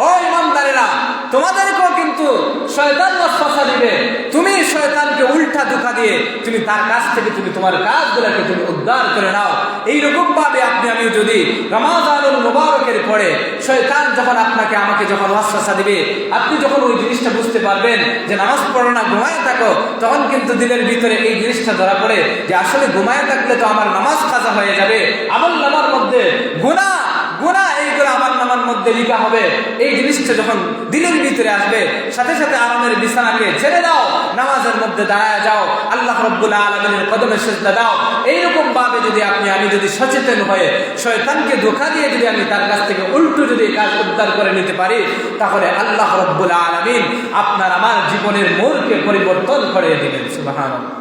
ও ইমানদারেরা, তোমাদেরকেও কিন্তু শয়তান ওয়াসওয়াসা দিবে, তুমি শয়তানকে উল্টা ধোঁকা দিয়ে তুমি তার কাছ থেকে তুমি তোমার কাজগুলোকে তুমি উদ্ধার করে নাও। এইরকম ভাবে আপনি আমি যদি রমাদানুল মুবারকের পরে শয়তান যখন আপনাকে আমাকে যখন ওয়াসওয়াসা দিবে, আপনি যখন ওই জিনিসটা বুঝতে পারবেন যে নামাজ পড়ো না, ঘুমায় থাকো, তখন কিন্তু দিলের ভিতরে এই জিনিসটা ধরা পড়ে যে আসলে ঘুমায় থাকলে তো আমার নামাজ কাজা হয়ে যাবে, আমল নামার মধ্যে গুনাহ এইগুলো আমার নামার মধ্যে লিখা হবে। এই জিনিসটা যখন দিলের ভিতরে আসবে, সাথে সাথে আরামের বিছানাকে ছেড়ে দাও, নামাজের মধ্যে দাঁড়ায় যাও, আল্লাহ রাব্বুল আলামিনের কদমে সিজদা দাও। এইরকম ভাবে যদি আপনি আমি যদি সচেতন হয়ে শয়তানকে ধোঁকা দিয়ে যদি আমি তার কাছ থেকে উল্টো যদি কাজ উদ্ধার করে নিতে পারি, তাহলে আল্লাহ রাব্বুল আলামিন আপনার আমার জীবনের মোড়কে পরিবর্তন করে দিবেন। সুবহানাল্লাহ।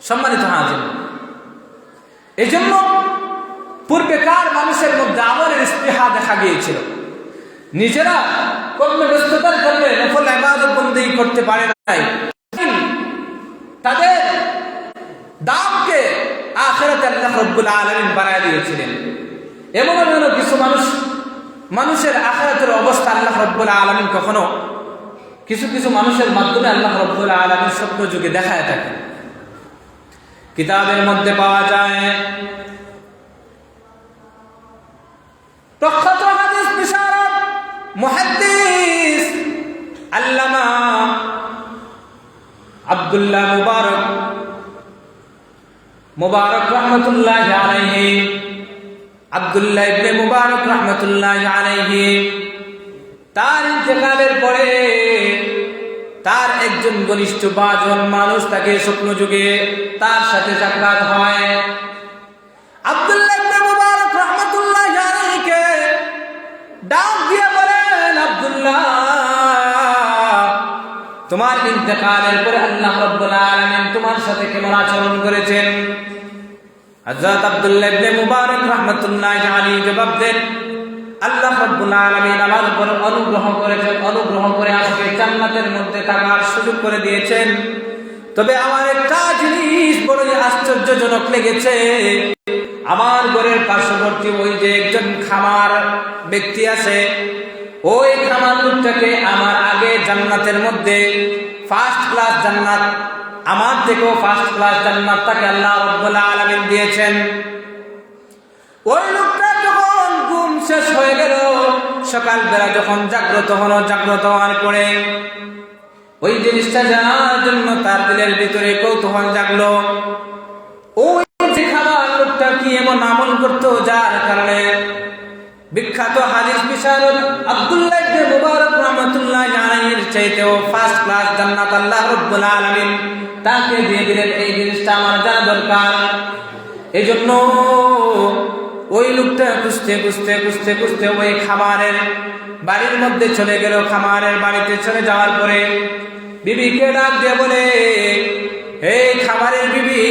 সম্মানিত হাজির, এই জন্য পূর্বেকার মানুষের মধ্যে আমলের স্পৃহা দেখা গিয়েছিল। নিজেরা কর্মে ব্যস্ততার কারণে নফল ইবাদত বন্দেগী করতে পারে নাই, তাদের দামকে আখিরাতে আল্লাহ রাব্বুল আলামিন বাড়ায় দিয়েছিলেন। এমন কিছু মানুষের আখিরাতের অবস্থা আল্লাহ রাব্বুল আলামিন কখনো কিছু কিছু মানুষের মাধ্যমে আল্লাহ রাব্বুল আলামিন স্বপ্ন যুগে দেখায় থাকে। কিতাবের মধ্যে পাওয়া যায়, প্রখ্যাত হাদিস বিশারদ মুহাদ্দিস আল্লামা আব্দুল্লাহ মুবারক রহমতুল্লাহি আলাইহি, আব্দুল্লাহ ইবনে মুবারক রহমতুল্লাহি আলাইহি তার ইন্তেকালের পরে তার একজন ঘনিষ্ঠ 5 জন মানুষ তাকে স্বপ্ন যুগে তার সাথে সাক্ষাৎ হয়। আব্দুল্লাহ ইবনে মুবারক রহমতুল্লাহি আলাইহিকে ডাক দিয়ে বলেন, আব্দুল্লাহ, তোমার ইন্তেকালের পরে আল্লাহ রাব্বুল আলামিন তোমার সাথে কেমন আচরণ করেছেন? হযরত আব্দুল্লাহ ইবনে মুবারক রহমতুল্লাহি আলাইহি জবাব দেন, আল্লাহ রাব্বুল আলামিন আমার উপর অনুগ্রহ করেছেন, অনুগ্রহ করে আমাকে জান্নাতের মধ্যে থাকার সুযোগ করে দিয়েছেন। তবে আমার একটা জিনিস বড়ই আশ্চর্যজনক লেগেছে, আমার ঘরের পার্শ্ববর্তী ওই যে একজন খামার ব্যক্তি আছে, ওই খামার লোকটাকে আমার আগে জান্নাতের মধ্যে ফার্স্ট ক্লাস জান্নাত, আমার থেকেও ফার্স্ট ক্লাস জান্নাত তাকে আল্লাহ রাব্বুল আলামিন দিয়েছেন। ওই লোকটা যখন ঘুম শেষ হয়ে গেল, সকালবেলা যখন জাগ্রত হওয়ার পরে ওই জিনিসটা জানার জন্য তার দিলের ভিতরে কৌতূহল জাগলো, ওই যে খাবার লোকটা কি এমন আমল করতো যার কারণে বিখ্যাত হাদিস বিশারদ আব্দুল্লাহ ইবনে মুবারক রাহমাতুল্লাহি আলাইহির চাইতেও ফার্স্ট ক্লাস জান্নাত আল্লাহ রাব্বুল আলামিন তাকে দিয়ে দিলেন। এই জিনিসটা আমার জানা দরকার। এজন্য ওই লোকটা খুঁজতে ওই খামারের বাড়ির মধ্যে চলে গেল। খামারের বাড়িতে চলে যাওয়ার পরে বিবিকে ডাক দিয়ে বলে, হে খামারের বিবি,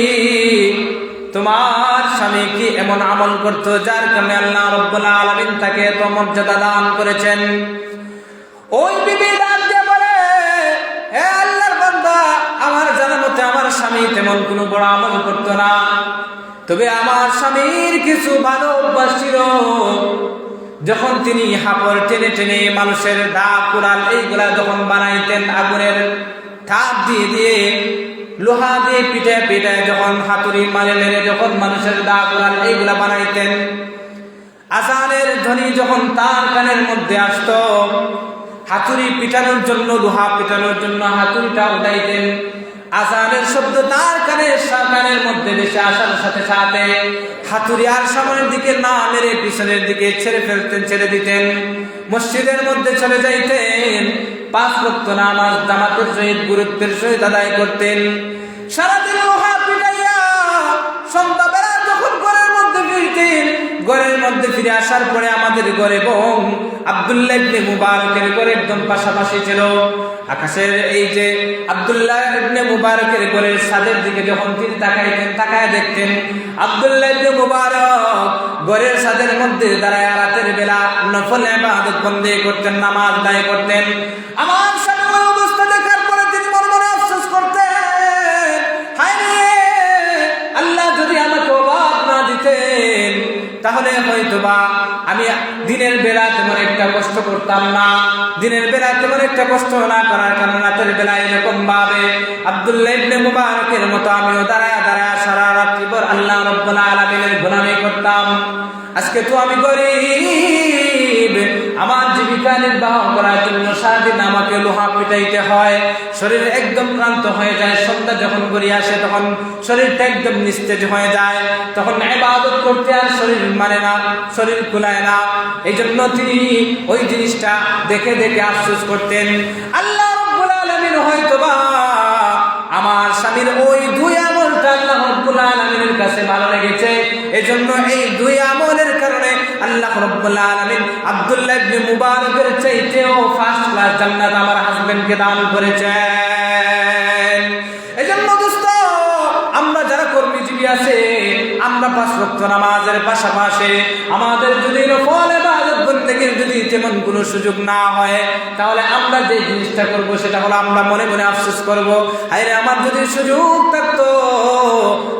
তোমার স্বামী কি এমন আমল করতো যার কারণে আল্লাহ রাব্বুল আলামিন তাকে এত মর্যাদা দান করেছেন? ওই বিবি ডাক দিয়ে বলে, হে আল্লাহর বান্দা, আমার জানা মতে আমার স্বামী তেমন কোনো বড় আমল করতো না, তবে আমার স্বামীর কিছু ভালো অভ্যাস ছিল। যখন তিনি হাপড় টেনে টেনে মানুষের দা কুড়াল এইগুলা যখন বানাইতেন, আগুনের তাপ দিয়ে লোহা দিয়ে পিঠে যখন হাতুড়ি মেরে যখন মানুষের দা কুড়াল এইগুলা বানাইতেন, আজানের ধ্বনি যখন তার কানের মধ্যে আসতো, হাতুড়ি পিটানোর জন্য লোহা পিটানোর জন্য হাতুড়িটা উঠাইতেন। আজানের শব্দ তার কানের মধ্যে ভেসে আসার সাথে সাথে হাতুড়ি আর সামনের দিকে না মেরে পিছনের দিকে ছেড়ে দিতেন, মসজিদের মধ্যে চলে যাইতেন, 5 ওয়াক্ত নামাজ জামাতের সহিত গুরুত্বের সহিত আদায় করতেন। সারাদিন লোহা পিটাইয়া সন্ধ্যাবেলা যখন ঘরের মধ্যে ফিরে আসার পরে আমাদের ঘরে বোন আব্দুল্লাহ ইবনে মুবারকের ঘরে একদম পাশাপাশি ছিল। আকাশের এই যে আব্দুল্লাহ ইবনে মুবারকের ঘরের ছাদের দিকে যখন তিনি তাকায় দেখতেন আব্দুল্লাহ ইবনে মুবারক ঘরের ছাদের মধ্যে দাঁড়ায় রাতের বেলা নফল ইবাদত বন্দেগি করতেন, নামাজ আদায় করতেন। আমার সামনে অবস্থা দেখার পরে তিনি মনে মনে আফসোস করতেন, হায় রে আল্লাহ যদি আমাকে অভাব না দিতেন তাহলে হয়তোবা আমি দিনের বেলা তেমন একটা কষ্ট করতাম না, দিনের বেলা তেমন একটা কষ্ট না করার কারণে রাতের বেলা এরকম ভাবে আব্দুল্লাহ ইবনে মুবারকের মতো আমিও দাঁড়ায় সারা রাত্রিভর আল্লাহ রাব্বুল আলামিনের গোলামি করতাম। আজকে তো আমি গরিব, আমার জীবিকা নির্বাহ করার জন্য সারাদিন আমাকে লোহা পিটাইতে হয়, শরীর একদম ক্লান্ত হয়ে যায়, সন্ধ্যা যখন গড়িয়ে আসে তখন শরীরটা একদম নিস্তেজ হয়ে যায়, তখন ইবাদত করতে আর শরীর মানে না, শরীর কুলায় না। এই জন্য তিনি ওই জিনিসটা দেখে দেখে আফসোস করতেন। আল্লাহ রাব্বুল আলামিন হয়তোবা আমার স্বামীর ওই 2 আমলটা আল্লাহ রাব্বুল আলামিনের কাছে ভালো লেগেছে, এজন্য এই 2 আমলের কারণে আল্লাহ রাব্বুল আলামিন আব্দুল্লাহ ইবনে মুবারকের চাইতেও ফার্স্ট ক্লাস জান্নাত আমার হাজবেন্ডকে দান করেছেন। এজন্য দোস্ত, আমরা যারা কর্মজীবী আছে আমরা 5 ওয়াক্ত নামাজের পাশাপাশি আমাদের যদি নফল ইবাদত বন্দেগীর যদি তেমন কোনো সুযোগ না হয় তাহলে আমরা যে জিনিসটা করব সেটা হলো আমরা মনে মনে আফসোস করব, আরে আমার যদি সুযোগ থাকতো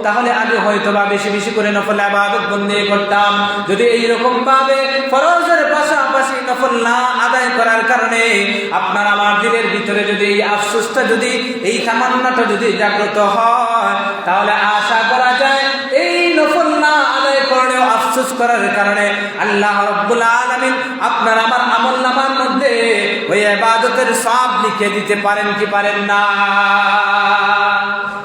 তাহলে আমি হয়তোবা বেশি বেশি করে নফল ইবাদত বন্দেগী করতাম। যদি এইরকম ভাবে ফরজের পাশাপাশি নফল না আদায় করার কারণে আপনার আমার দিলের ভিতরে যদি এই আফসোসটা যদি এই তামান্নাটা যদি জাগ্রত হয় তাহলে আশা করা যায় এই নফল না আদায় করলেও আফসোস করার কারণে আল্লাহ রাব্বুল আলামিন আপনার আমার আমলনামার মধ্যে ওই ইবাদতের সওয়াব লিখে দিতে পারেন কি পারেন না?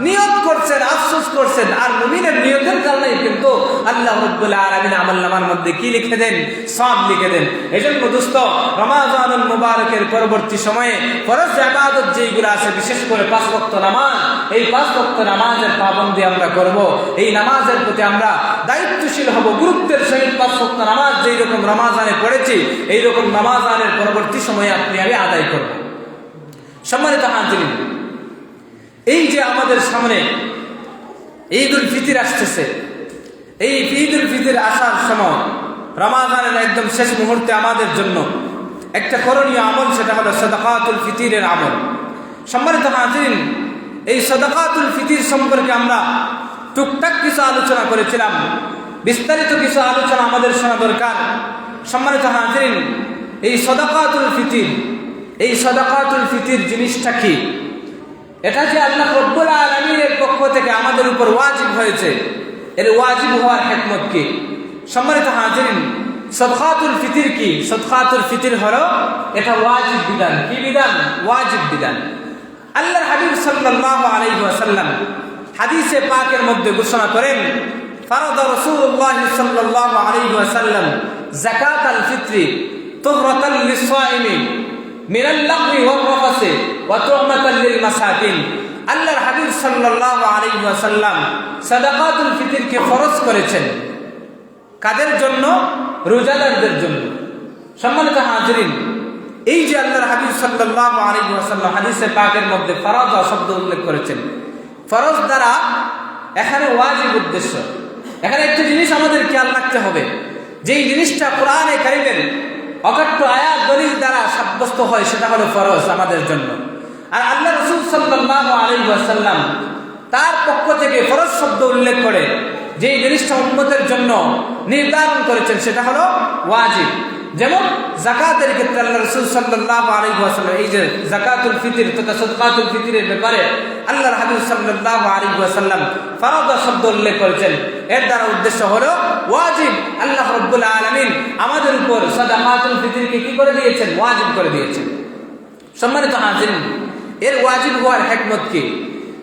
নিয়ত করছেন, আফসোস করছেন, আর মুমিনের নিয়তের কারণে কিন্তু আল্লাহ রাব্বুল আলামিন আমলনামার মধ্যে কি লিখে দেন? সওয়াব লিখে দেন। এজন্য দোস্ত, রমাদানুল মুবারকের পরবর্তী সময়ে ফরজ ইবাদত যেগুলো আছে বিশেষ করে 5 ওয়াক্ত নামাজ, এই 5 ওয়াক্ত নামাজের পাবন্দি আমরা করব, এই নামাজের প্রতি আমরা দায়িত্বশীল হব, গুরুত্বের সহিত 5 ওয়াক্ত নামাজ যেই রকম রমাজানে পড়েছি এই রকম রমাজানের পরবর্তী সময়ে আপনি আমি আদায় করব। সম্মানিত হাজিরিন, এই যে আমাদের সামনে ঈদুল ফিতর আসতেছে, এই ঈদুল ফিতর আসার সময় রমাজানের একদম শেষ মুহূর্তে আমাদের জন্য একটা করণীয় আমল, সেটা হলো সাদাকাতুল ফিতরের আমল। সম্মানিত হাজিরিন, এই সাদাকাতুল ফিতর সম্পর্কে আমরা টুকটাক কিছু আলোচনা করেছিলাম, বিস্তারিত কিছু আলোচনা আমাদের শোনা দরকার। সম্মানিত হাজিরিন, এই সাদাকাতুল ফিতর জিনিসটা কি? এটা যে আল্লাহ রাব্বুল আলামিনের পক্ষ থেকে আমাদের উপর ওয়াজিব হয়েছে, এর ওয়াজিব হওয়ার হিকমত কি? সম্মানিত হাজিরিন, সাদাকাতুল ফিতর কি? সাদাকাতুল ফিতর হলো এটা ওয়াজিব বিধান। কি বিধান? ওয়াজিব বিধান। আল্লাহর হাবিব সাল্লাল্লাহু আলাইহি ওয়াসাল্লাম হাদিসে পাকের মধ্যে ঘোষণা করেন, ফারাদা রাসূলুল্লাহ সাল্লাল্লাহু আলাইহি ওয়াসাল্লাম যাকাতাল ফিতরি তুহরাতাল লিস-সাইমি মিনাল লাগwi ওয়ার রাফাসি ওয়া তু'মাতাল লিল মাসাকিন। আল্লাহর হাবিব সাল্লাল্লাহু আলাইহি ওয়াসাল্লাম সাদাকাতুল ফিতরকে ফরজ করেছেন। কাদের জন্য? রোজাদারদের জন্য। সম্মানিত হাজিরিন, এই যে আল্লাহর হাবিব সাল্লাল্লাহু আলাইহি ওয়াসাল্লাম হাদিসে পাকের মধ্যে ফরজ শব্দ উল্লেখ করেছেন, ফরজ দ্বারা এখানে ওয়াজিব উদ্দেশ্য। এখানে একটা জিনিস আমাদের খেয়াল রাখতে হবে, যেই জিনিসটা কোরআনে কারীমের অকাট্য আয়াত দলিল দ্বারা সাব্যস্ত হয় সেটা হলো ফরজ আমাদের জন্য। আর আল্লাহ রাসূল সাল্লাল্লাহু আলাইহি ওয়াসাল্লাম তার পক্ষ থেকে ফরজ শব্দ উল্লেখ করে যেই জিনিসটা উম্মতের জন্য নির্ধারণ করেছেন সেটা হলো ওয়াজিব। যেমন যাকাতের ক্ষেত্রে আল্লাহ রাসূল সাল্লাল্লাহু আলাইহি ওয়াসাল্লাম এই যে যাকাতুল ফিতর তথা সাদাকাতুল ফিতরের ব্যাপারে আল্লাহর হাবিব সাল্লাল্লাহু আলাইহি ওয়াসাল্লাম ফরজ শব্দ উল্লেখ করেছেন। এর দ্বারা উদ্দেশ্য হলো ওয়াজিব। আল্লাহ রাব্বুল আলামিন আমাদের উপর সাদাকাতুল ফিতরকে কি করে দিয়েছেন? ওয়াজিব করে দিয়েছেন। সম্মানিত হাজিরিন, এর ওয়াজিব হওয়ার হিকমত কি?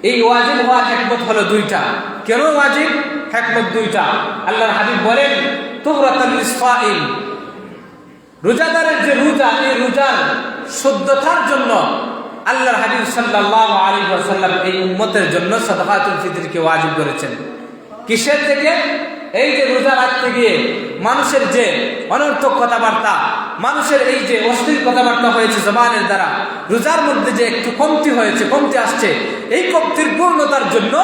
এই ওয়াজিব হওয়ার হিকমত হলো দুইটা। কেন ওয়াজিব? হিকমত দুইটা। আল্লাহর হাবিব বলেন তুহরাতুল লিসসাইম, রোজাদারের যে রোজা, এই রোজার শুদ্ধতার জন্য আল্লাহর হাবিব সাল্লাল্লাহু আলাইহি ওয়াসাল্লাম এই উম্মতের জন্য সাদাকাতুল ফিতরকে ওয়াজিব করেছেন। কিসের থেকে? এই যে রোজা রাখতে গিয়ে মানুষের যে অনর্থক কথাবার্তা, মানুষের এই যে অশ্লীল কথাবার্তা হয়েছে জবানের দ্বারা, রোজার মধ্যে যে একটু কমতি হয়েছে, কমতি আসছে, এই কমতির পূর্ণতার জন্য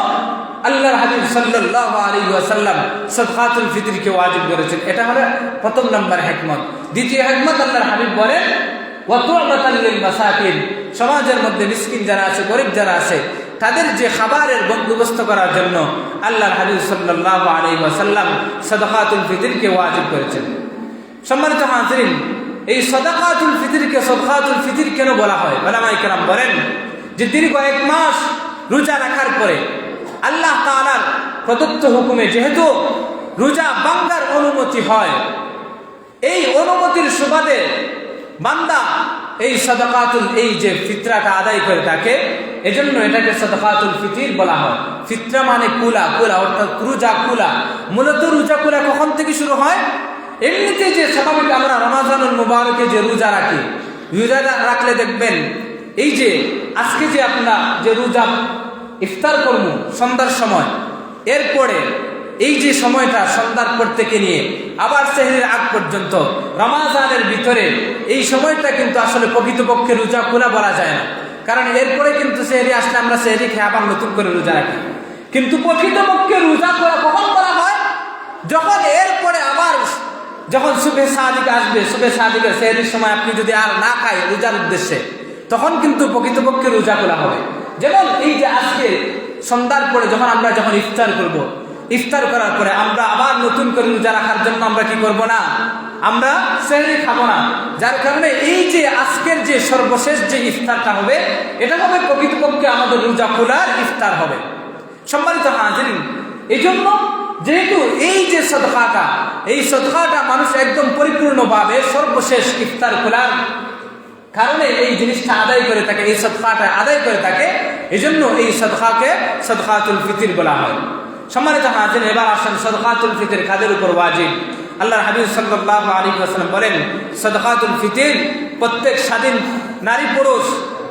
আল্লাহর হাবিব সাল্লাল্লাহু আলাইহি ওয়াসাল্লাম সাদাকাতুল ফিতরকে ওয়াজিব করেছেন। এটা হলো প্রথম নম্বর হিকমত। দ্বিতীয় হিকমত, আল্লাহর হাবিব বলেন ওয়া তু'মাতাল লিল মাসাকিন, সমাজের মধ্যে মিসকিন যারা আছে, গরিব যারা আছে, তাদের যে খাবারের বন্দোবস্ত করার জন্য আল্লাহর হাবিব সাল্লাল্লাহু আলাইহি ওয়াসাল্লাম সাদাকাতুল ফিতরকে ওয়াজিব করেছেন। সম্মানিত হাজিরিন, এই সাদাকাতুল ফিতরকে সাদাকাতুল ফিতর কেন বলা হয়? উলামায়ে কেরাম বলেন যে দীর্ঘ এক মাস রোজা রাখার পরে আল্লাহ তাআলার প্রদত্ত হুকুমে যেহেতু রোজা ভাঙ্গার অনুমতি হয়, এই অনুমতির সুবাদে বান্দা এই সাদাকাতুল এই যে ফিতরাটা আদায় করে থাকে, এজন্য এটাকে সাদাকাতুল ফিতর বলা হয়। ফিতরা মানে কুলা, কুলা অর্থাৎ রোজা কুলা। মূলত রোজা কুলা কখন থেকে শুরু হয়? এমনিতে যে স্বাভাবিক আমরা রমাজানুল মুবারকে যে রোজা রাখি, রোজা রাখলে দেখবেন এই যে আজকে যে আমরা যে রোজা ইফতার করব সন্ধ্যার সময়, এরপরে এই যে সময়টা সন্ধ্যার পর থেকে নিয়ে আবার সেহরির আগ পর্যন্ত রমাজানের ভিতরে, এই সময়টা কিন্তু আসলে প্রকৃতপক্ষে রোজা খোলা বলা যায় না। কারণ এরপরে কিন্তু সেহরি আসলে আমরা সেহরি খেয়ে আবার নতুন করে রোজা রাখি। কিন্তু প্রকৃতপক্ষে রোজা খোলা কখন করা হয়? যখন এরপরে আবার যখন সুবে সাদিক আসবে, সুবে সাদিকের সেহরির সময় আপনি যদি আর না খাই রোজার উদ্দেশ্যে, তখন কিন্তু প্রকৃতপক্ষে রোজা খোলা হবে। যেমন এই যে আজকে সন্ধ্যার পরে যখন ইফতার করব, ইফতার করার পরে আমরা আবার নতুন করে রোজা রাখার জন্য আমরা কি করব না? আমরা সেহরি খাবো না। যার কারণে এই যে আজকের যে সর্বশেষ যে ইফতারটা হবে, এটা হবে প্রকৃতপক্ষে আমাদের রোজা খোলার ইফতার হবে। সম্মানিত হাজিরিন, এই জন্য যেহেতু এই যে সাদকাটা, এই সাদকাটা মানুষ একদম পরিপূর্ণভাবে সর্বশেষ ইফতার খোলার কারণে এই জিনিসটা আদায় করে থাকে, এই সাদকাটা আদায় করে থাকে, এজন্য এই সাদকাকে সাদকাতুল ফিতর বলা হয়। সম্মানিত হাজির, এবার আসেন সাদাকাতুল ফিতর কাদের উপর ওয়াজিব? আল্লাহর হাবিব সাল্লাল্লাহু আলাইহি ওয়াসাল্লাম বলেন সাদাকাতুল ফিতর প্রত্যেক স্বাধীন নারী পুরুষ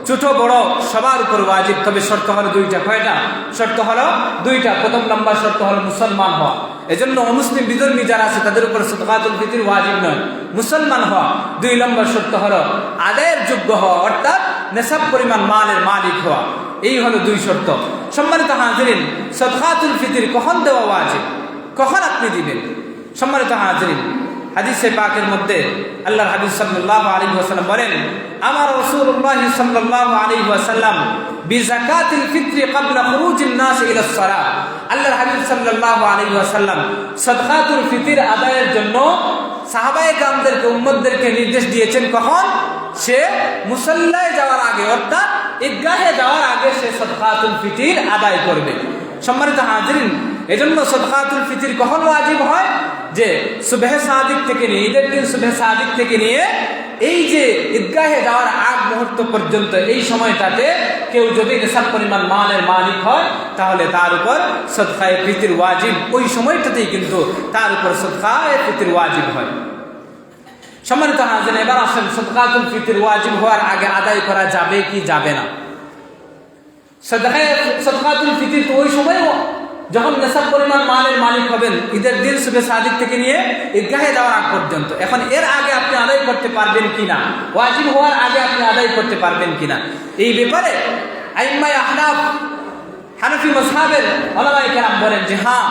ছোট বড় সবার উপর ওয়াজিব। তবে শর্ত হলো দুইটা। কয়টা শর্ত? হলো দুইটা। প্রথম নম্বর শর্ত হলো মুসলমান হওয়া। এজন্য অমুসলিম বিধর্মী যারা আছে তাদের উপর সাদাকাতুল ফিতর ওয়াজিব নয়, মুসলমান হওয়া। দুই নম্বর শর্ত হলো আদায়ের যোগ্য হওয়া, অর্থাৎ নেশাব পরিমাণ মালের মালিক হওয়া। এই হলো দুই শর্ত। সম্মানিত হাজিরিন, সাদাকাতুল ফিতর কখন দেওয়া ওয়াজিব, কখন আপনি দিবেন? সম্মানিত হাজিরিন, হাদিসে পাকের মধ্যে আল্লাহর হাবিব সাল্লাল্লাহু আলাইহি ওয়াসাল্লাম বলেন আমার রাসূলুল্লাহ সাল্লাল্লাহু আলাইহি ওয়াসাল্লাম বিযাকাতিল ফিতর ক্বাবলা খুরুজিন নাস ইলা সালাহ। আল্লাহর হাবিব সাল্লাল্লাহু আলাইহি ওয়াসাল্লাম সাদাকাতুল ফিতর আদায়ের জন্য সাহাবায়ে কেরামদেরকে, উম্মতদেরকে নির্দেশ দিয়েছেন কখন? সে মুসাল্লায় যাওয়ার আগে, অর্থাৎ ঈদগাহে যাওয়ার আগে সে সাদাকাতুল ফিতর আদায় করবে। সম্মানিত হাজিরিন, এজন্য সাদাকাতুল ফিতর কখন ওয়াজিব হয়? যে সুবহ সাদিক থেকে নিয়ে, ঈদের দিন সুবহ সাদিক থেকে নিয়ে এই যে ঈদগাহে যাওয়ার আগ মুহূর্ত পর্যন্ত, এই সময়টাতে কেউ যদি নেশাব পরিমাণ মালের মালিক হয়, তাহলে তার উপর সাদকায়ে ফিতর ওয়াজিব। ওই সময়টাতেই কিন্তু তার উপর সাদকায়ে ফিতর ওয়াজিব হয়। সম্মানিত হাজির, এবার আসেন সাদাকাতুল ফিতর ওয়াজিব হওয়ার আগে আদায় করা যাবে কি যাবে না? সাদাকাতুল ফিতর তো ওই সময় যখন নেশাব পরিমাণ মালের মালিক হবেন, ঈদের দিন সুবহ সাদিক থেকে নিয়ে ঈদগাহে যাওয়ার আগ পর্যন্ত। এখন এর আগে আপনি আদায় করতে পারবেন কিনা, ওয়াজিব হওয়ার আগে আপনি আদায় করতে পারবেন কিনা, এই ব্যাপারে আইম্মায়ে আহনাফ, হানাফি মাযহাবের উলামায়ে কেরাম বলেন যে হ্যাঁ,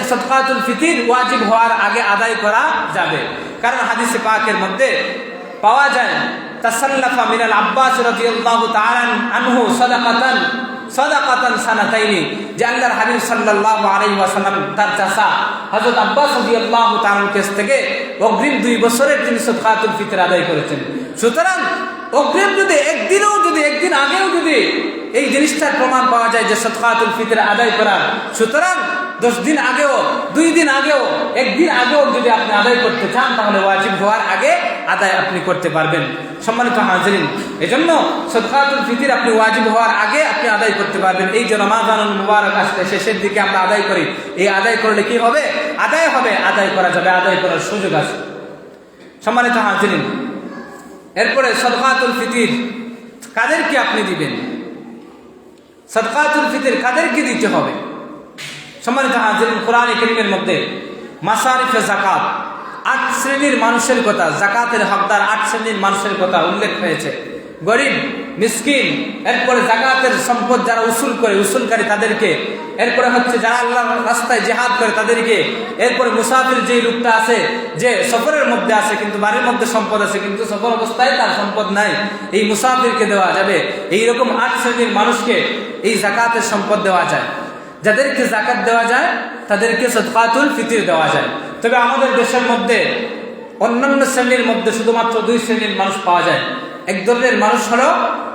সাদাকাতুল ফিতর ওয়াজিব হওয়ার আগে আদায় করা যাবে। কারণ হাদিসে পাকের মধ্যে পাওয়া যায় তাসাল্লাফা মিনাল আব্বাস রাদিয়াল্লাহু তাআলা আনহু সাদাকাতান সানাতাইনি, যে আল্লাহর হাবিব সাল্লাল্লাহু আলাইহি ওয়াসাল্লাম তার চাচা হযরত আব্বাস রাদিয়াল্লাহু তাআলার কাছ থেকে অগ্রিম 2 বছরের তিনি সাদাকাতুল ফিতর আদায় করেছেন। সুতরাং অগ্রিম যদি একদিন আগেও যদি এই জিনিসটার প্রমাণ পাওয়া যায় যে সাদাকাতুল ফিতর আদায় করা, সুতরাং 10 দিন আগেও, 2 দিন আগেও, 1 দিন আগেও যদি আপনি আদায় করতে চান, তাহলে ওয়াজিব হওয়ার আগে আদায় আপনি করতে পারবেন। সম্মানিত হাজিরিন, এজন্য সাদকাতুল ফিতর আপনি ওয়াজিব হওয়ার আগে আপনি আদায় করতে পারবেন। এই যে রমাদানুল মুবারক আসলে শেষের দিকে আমরা আদায় করি, এই আদায় করলে কি হবে? আদায় হবে, আদায় করা যাবে, আদায় করার সুযোগ আছে। সম্মানিত হাজিরিন, এরপরে সাদকাতুল ফিতর কাদেরকে আপনি দিবেন? সাদকাতুল ফিতর কাদেরকে দিতে হবে? সম্মানিত হাজিরিন, কোরআন কারীমের মধ্যে মাসারিফে যাকাত 8 শ্রেণীর মানুষের কথা, যাকাতের হকদার 8 শ্রেণীর মানুষের কথা উল্লেখ হয়েছে। গরিব, মিসকিন, এরপরে যাকাতের সম্পদ যারা উসুলকারী তাদেরকে, এরপরে হচ্ছে যারা আল্লাহর রাস্তায় জিহাদ করে তাদেরকে, এরপরে মুসাফির যে লোকটা আছে যে সফরের মধ্যে আছে কিন্তু বাড়ির মধ্যে সম্পদ আছে কিন্তু সফর অবস্থায় তার সম্পদ নাই, এই মুসাফিরকে দেওয়া যাবে। এইরকম 8 শ্রেণীর মানুষকে এই যাকাতের সম্পদ দেওয়া যায়। যাদেরকে যাকাত দেওয়া যায় তাদেরকে সাদকাতুল ফিতর দেওয়া যায়। তবে আমাদের দেশের মধ্যে অন্যান্য শ্রেণীর মধ্যে শুধুমাত্র 2 শ্রেণীর মানুষ পাওয়া যায়। এক ধরনের মানুষ হলো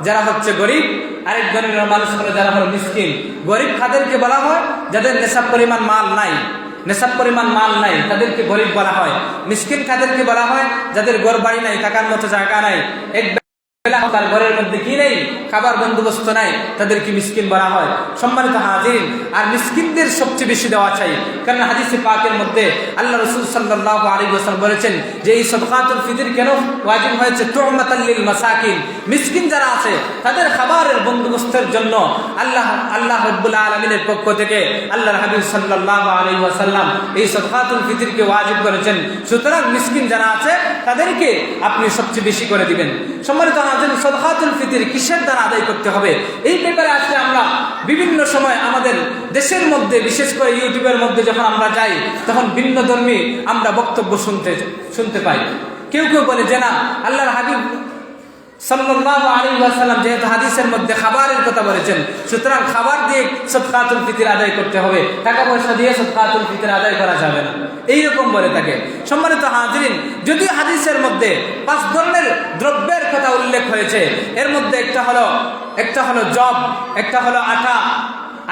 যারা হচ্ছে গরিব, আরেক ধরনের মানুষ হলো যারা হলো মিসকিন। গরিব কাদেরকে বলা হয়? যাদের নেশাব পরিমাণ মাল নাই, তাদেরকে গরিব বলা হয়। মিসকিন কাদেরকে বলা হয়? যাদের ঘর বাড়ি নাই, থাকার মতো জায়গা নাই, তার ঘরের মধ্যে কি নেই, খাবার বন্দোবস্ত নাই, তাদেরকে মিসকিন বলা হয়। সম্মানিত হাজিরিন, আর মিসকিনদের সবচেয়ে বেশি দেওয়া চাই, কারণ হাদিসে পাকের মধ্যে আল্লাহ রাসূল সাল্লাল্লাহু আলাইহি ওয়াসাল্লাম বলেছেন যে এই সাদকাতুল ফিতর কেন ওয়াজিব হয়েছে? তু'মাতাল লিল মাসাকিন, মিসকিন যারা আছে তাদের খাবারের বন্দোবস্তের জন্য আল্লাহ রাব্বুল আলামিনের পক্ষ থেকে আল্লাহর হাবিব সাল্লাল্লাহু আলাইহি ওয়াসাল্লাম এই সাদকাতুল ফিতরকে ওয়াজিব করেছেন। সুতরাং মিসকিন যারা আছে তাদেরকে আপনি সবচেয়ে বেশি করে দিবেন। সম্মানিত সাদকাতুল ফিতর কিসের দ্বারা আদায় করতে হবে, এই ব্যাপারে আসলে আমরা বিভিন্ন সময় আমাদের দেশের মধ্যে, বিশেষ করে ইউটিউবের মধ্যে যখন আমরা যাই তখন ভিন্ন ধর্মী আমরা বক্তব্য শুনতে পাই। কেউ বলে যে না, আল্লাহর হাবিব সাল্লাল্লাহু আলাইহি ওয়াসাল্লাম যেহেতু হাদিসের মধ্যে খাবারের কথা বলেছেন, সুতরাং খাবার দিয়ে সাদকাতুল ফিতর আদায় করতে হবে, টাকা পয়সা দিয়ে সাদকাতুল ফিতর আদায় করা যাবে না, এইরকম বলে থাকে। সম্মানিত হাজিরিন, যদিও হাদিসের মধ্যে 5 ধরনের দ্রব্যের কথা উল্লেখ হয়েছে, এর মধ্যে একটা হলো জব, একটা হলো আটা,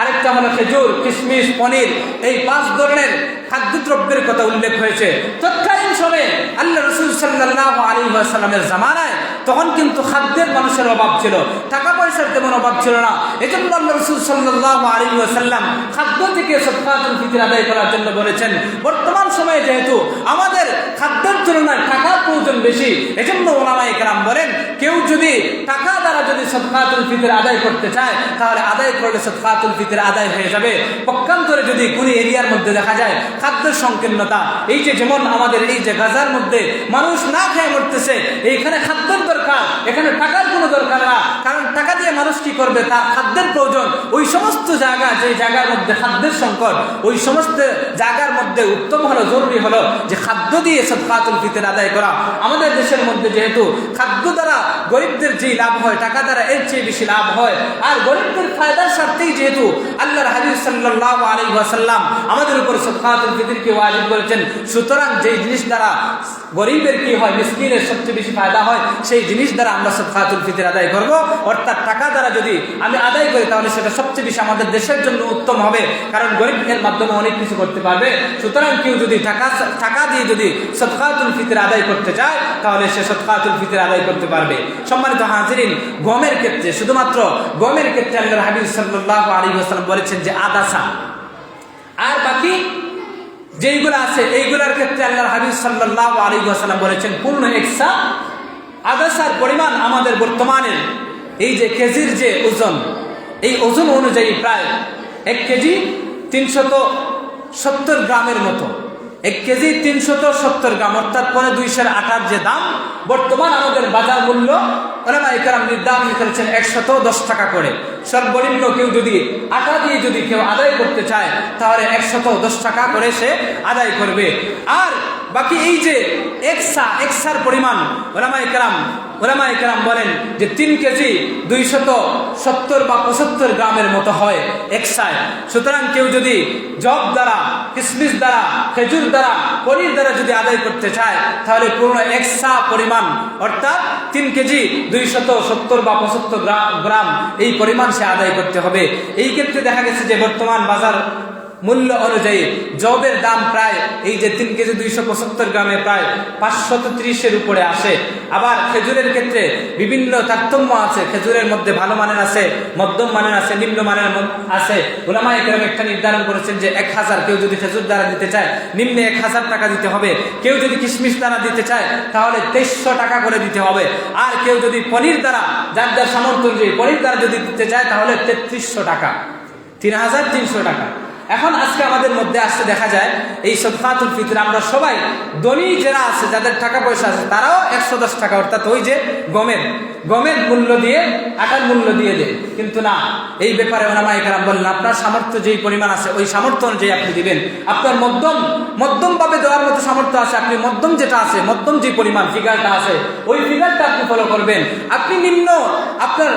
আরেকটা হলো খেজুর, কিশমিশ, পনির, এই 5 ধরনের খাদ্যদ্রব্যের কথা উল্লেখ হয়েছে। তৎকালীন সময়ে আল্লাহ রাসূল সাল্লাল্লাহু আলাইহি ওয়াসাল্লামের জামানায় তখন কিন্তু খাদ্যের মানুষের অভাব ছিল, টাকা পয়সার তেমন অভাব ছিল না। এজন্য আল্লাহ রাসূল সাল্লাল্লাহু আলাইহি ওয়াসাল্লাম খাদ্য থেকে সাদকাতুল ফিতর আদায় করার জন্য বলেছেন। বর্তমান সময়ে যেহেতু আমাদের খাদ্যের তুলনায় টাকার প্রয়োজন বেশি, এজন্য উলামায়ে কেরাম বলেন কেউ যদি টাকা দ্বারা যদি সাদকাতুল ফিতর আদায় করতে চায় তাহলে আদায় করলে সাদকাতুল ফিতর আদায় হয়ে যাবে। পক্ষান্তরে যদি কোনো এরিয়ার মধ্যে দেখা যায় খাদ্যের সংকীর্ণতা, এই যে যেমন আমাদের এই যে গাজার মধ্যে মানুষ না খেয়ে মরতেছে, এইখানে খাদ্যের দরকার, এখানে টাকার কোনো দরকার না, কারণ টাকা দিয়ে মানুষ কি করবে, তার খাদ্যের প্রয়োজন। ওই সমস্ত জায়গা, যে জায়গার মধ্যে খাদ্যের সংকট, ওই সমস্ত জায়গার মধ্যে উত্তম হলো, জরুরি হলো যে খাদ্য দিয়ে সাদকাতুল ফিতর আদায় করা। আমাদের দেশের মধ্যে যেহেতু খাদ্য দ্বারা গরিবদের যে লাভ হয়, টাকা দ্বারা এর চেয়ে বেশি লাভ হয়, আর গরিবদের ফায়দার স্বার্থেই যেহেতু আল্লাহর হাবিব সাল্লাল্লাহু আলাইহি ওয়াসাল্লাম আমাদের উপর সাদকাতুল ফিতরকে ওয়াজিব করেছেন, সুতরাং যেই জিনিস দ্বারা গরিবের কি হয়, মিসকিনের সবচেয়ে বেশি ফায়দা হয়, সেই জিনিস দ্বারা আমরা সাদকাতুল ফিতর আদায় করব। অর্থাৎ টাকা দ্বারা যদি আমি আদায় করি তাহলে সেটা সবচেয়ে বেশি আমাদের দেশের জন্য উত্তম হবে, কারণ গরিব এর মাধ্যমে অনেক কিছু করতে পারবে। সুতরাং কেউ যদি টাকা দিয়ে যদি সাদকাতুল ফিতর আদায় করতে চায় তাহলে সে সাদকাতুল ফিতর আদায় করতে পারবে। সম্মানিত হাজিরিন, গমের ক্ষেত্রে, শুধুমাত্র গমের ক্ষেত্রে আল্লাহর হাবিব সাল্লাল্লাহু আলাইহি ওয়াসাল্লাম বলেছেন যে আদাসা, আর বাকি যেইগুলো আছে এইগুলোর ক্ষেত্রে আল্লাহর হাবিব সাল্লাল্লাহু আলাইহি ওয়াসাল্লাম বলেছেন পূর্ণ একসা। আদাসার পরিমাণ আমাদের বর্তমানে এই যে কেজির যে ওজন, এই ওজন অনুযায়ী প্রায় 1 কেজি 370 গ্রামের মতো। 1 কেজি 370 গ্রাম, অর্থাৎ 2.5 আটার যে দাম বর্তমান আমাদের বাজার মূল্য উলামায়ে কেরাম নির্ধারণ করেছেন 110 টাকা করে। সর্বনিম্ন কেউ যদি আটা দিয়ে যদি কেউ আদায় করতে চায় তাহলে 110 টাকা করে সে আদায় করবে। আর বাকি এই যে একসার পরিমাণ উলামায়ে কেরাম বলেন যে 3 কেজি 270 বা 75 গ্রামের মতো হয় একসায়। সুতরাং কেউ যদি জব দ্বারা, কিশমিশ দ্বারা, খেজুর দ্বারা, পনির দ্বারা যদি আদায় করতে চায় তাহলে পুরো একসা পরিমাণ, অর্থাৎ 3 কেজি 270 বা 75 গ্রাম এই পরিমাণ সে আদায় করতে হবে। এই ক্ষেত্রে দেখা গেছে যে বর্তমান বাজার মূল্য অনুযায়ী জবের দাম প্রায় এই যে 3 কেজি 275 গ্রামে প্রায় 530-এর উপরে আসে। আবার খেজুরের ক্ষেত্রে বিভিন্ন তারতম্য আছে, খেজুরের মধ্যে ভালো মানের আছে, মধ্যম মানের আছে, নিম্ন মানের আছে। উলামায়ে কেরাম একটা নির্ধারণ করেছেন যে 1000 কেউ যদি খেজুর দ্বারা দিতে চায় নিম্নে 1000 টাকা দিতে হবে, কেউ যদি কিশমিশ দ্বারা দিতে চায় তাহলে 2300 টাকা করে দিতে হবে, আর কেউ যদি পনির দ্বারা যার যার সামর্থ্য অনুযায়ী পনির দ্বারা যদি দিতে চায় তাহলে 3300 টাকা, 3300 টাকা। এখন আজকে আমাদের মধ্যে আসতে দেখা যায় এই সদকাতুল ফিতর আমরা সবাই ধনী যারা আছে, যাদের টাকা পয়সা আছে, তারাও 110 টাকা, অর্থাৎ ওই যে গমের মূল্য দিয়ে আটার মূল্য দিয়ে দেয়। কিন্তু না, এই ব্যাপারে উলামায়ে কেরাম বলেন আপনার সামর্থ্য যেই পরিমাণ আছে ওই সামর্থ্য অনুযায়ী আপনি দিবেন। আপনার মধ্যমভাবে দেওয়ার মতো সামর্থ্য আছে, আপনি মধ্যম যেটা আছে, মধ্যম যে পরিমাণ ফিগারটা আছে ওই ফিগারটা আপনি ফলো করবেন। আপনি নিম্ন, আপনার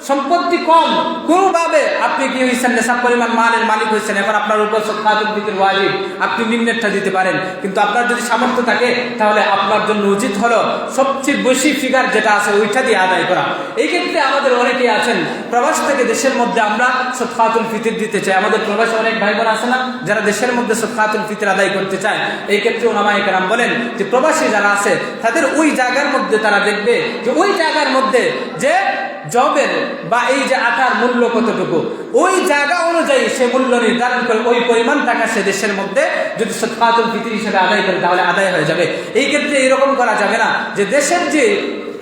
সম্পত্তি কম, কোনোভাবে আপনি কি হয়েছেন নেশাব পরিমাণ মালের মালিক হয়েছেন, এখন আপনার উপর সদকাতুল ফিতর ওয়াজিব, আপনি নিম্নেরটা দিতে পারেন। কিন্তু আপনার যদি সামর্থ্য থাকে তাহলে আপনার জন্য উচিত হলো সবচেয়ে বেশি ফিগার যেটা আছে ওইটা দিয়ে আদায় করা। এই ক্ষেত্রে আমাদের অনেকেই আছেন প্রবাস থেকে দেশের মধ্যে আমরা সদকাতুল ফিতর দিতে চাই। আমাদের প্রবাসে অনেক ভাই বোন আছে না যারা দেশের মধ্যে সদকাতুল ফিতর আদায় করতে চায়। এই ক্ষেত্রে উলামায়ে কেরাম বলেন যে প্রবাসী যারা আছে তাদের ওই জায়গার মধ্যে তারা দেখবে যে ওই জায়গার মধ্যে যে জবের বা এই যে আটার মূল্য কতটুকু, ওই জায়গা অনুযায়ী সে মূল্য নির্ধারণ করে ওই পরিমাণ টাকা সে দেশের মধ্যে যদি সদকাতুল ফিতর হিসেবে আদায় করে তাহলে আদায় হয়ে যাবে। এই ক্ষেত্রে এরকম করা যাবে না যে দেশের যে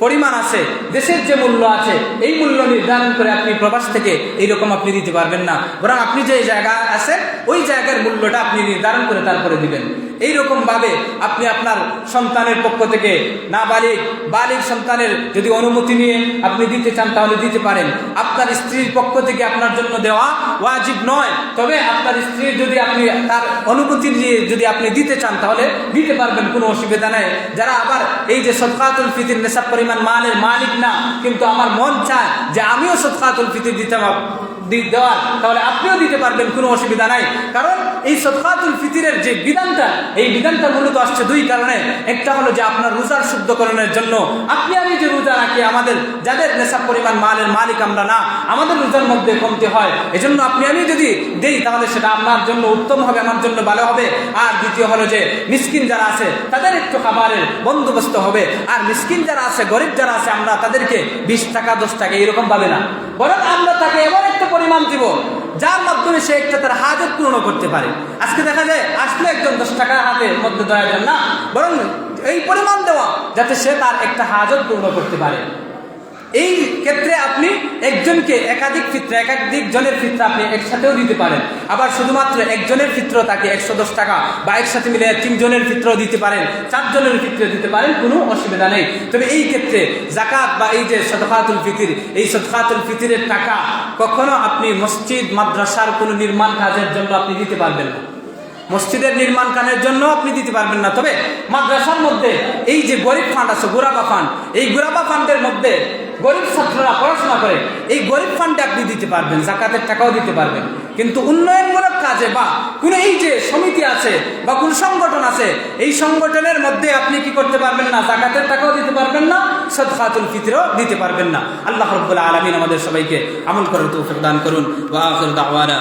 পরিমাণ আছে, দেশের যে মূল্য আছে এই মূল্য নির্ধারণ করে আপনি প্রবাস থেকে এইরকম আপনি দিতে পারবেন না, বরং আপনি যে জায়গা আছে ওই জায়গার মূল্যটা আপনি নির্ধারণ করে তারপরে দিবেন। এইরকম ভাবে আপনি আপনার সন্তানের পক্ষ থেকে বালিগ সন্তানের যদি অনুমতি নিয়ে আপনি দিতে চান তাহলে দিতে পারেন। আপনার স্ত্রীর পক্ষ থেকে আপনার জন্য দেওয়া ওয়াজিব নয়, তবে আপনার স্ত্রীর যদি আপনি তার অনুমতি নিয়ে যদি আপনি দিতে চান তাহলে দিতে পারবেন, কোনো অসুবিধা নাই। যারা আবার এই যে সদকাতুল ফিতর নেশাব পরিমাণ মালের মালিক না, কিন্তু আমার মন চায় যে আমিও সদকাতুল ফিতর দিতাম দেওয়ার, তাহলে আপনিও দিতে পারবেন, কোনো অসুবিধা নাই। কারণ এই সদকাতুল ফিতরের যে বিধানটা, এই বিধানটা মূলত আসছে দুই কারণে। একটা হলো যে আপনার রোজার শুদ্ধকরণের জন্য, আপনি আমি যে রোজা রাখি, আমাদের যাদের নেশাব পরিমাণ মালের মালিক আমরা না, আমাদের রোজার মধ্যে কমতে হয়, এজন্য আপনি আমি যদি দেই তাহলে সেটা আপনার জন্য উত্তম হবে, আমার জন্য ভালো হবে। আর দ্বিতীয় হলো যে মিসকিন যারা আছে তাদের একটু খাবারের বন্দোবস্ত হবে। আর মিসকিন যারা আছে, গরিব যারা আছে, আমরা তাদেরকে 20 টাকা 10 টাকা এরকম পাবে না, বরং আমরা তাকে এমন একটা পরিমাণ দিব যার মাধ্যমে সে একটা তার হাজত পূর্ণ করতে পারে। আজকে দেখা যায় আসলে একজন 10 টাকা হাতের মধ্যে দেওয়া যায় না, বরং এই পরিমাণ দেওয়া যাতে সে তার একটা হাজত পূর্ণ করতে পারে। এই ক্ষেত্রে আপনি একজনকে একাধিক জনের ফিতরা আপনি একসাথেও দিতে পারেন। আবার শুধুমাত্র একজনের ফিতর তাকে 110 টাকা, বা একসাথে মিলে 3 জনের ফিতর দিতে পারেন, 4 জনের ফিতর দিতে পারেন, কোনো অসুবিধা নেই। তবে এই ক্ষেত্রে যাকাত বা এই যে সদকাতুল ফিতর, এই সদকাতুল ফিতরের টাকা কখনো আপনি মসজিদ মাদ্রাসার কোনো নির্মাণ কাজের জন্য আপনি দিতে পারবেন না, মসজিদের নির্মাণ কাজের জন্য আপনি দিতে পারবেন না। তবে মাদ্রাসার মধ্যে এই যে গরিব ফান্ড আছে, গুরাবা ফান্ড, এই গুরাবা ফান্ডের মধ্যে গরিব ছাত্ররা পড়াশোনা করে, এই গরিব ফান্ডে আপনি দিতে পারবেন, যাকাতের টাকাও দিতে পারবেন। কিন্তু উন্নয়নমূলক কাজে বা কোনো এই যে সমিতি আছে বা কোন সংগঠন আছে, এই সংগঠনের মধ্যে আপনি কি করতে পারবেন না, যাকাতের টাকাও দিতে পারবেন না, সদকাতুল ফিতরও দিতে পারবেন না। আল্লাহ রাব্বুল আলামিন আমাদের সবাইকে আমল করার তৌফিক দান করুন। ওয়া আখিরু দাওয়ানা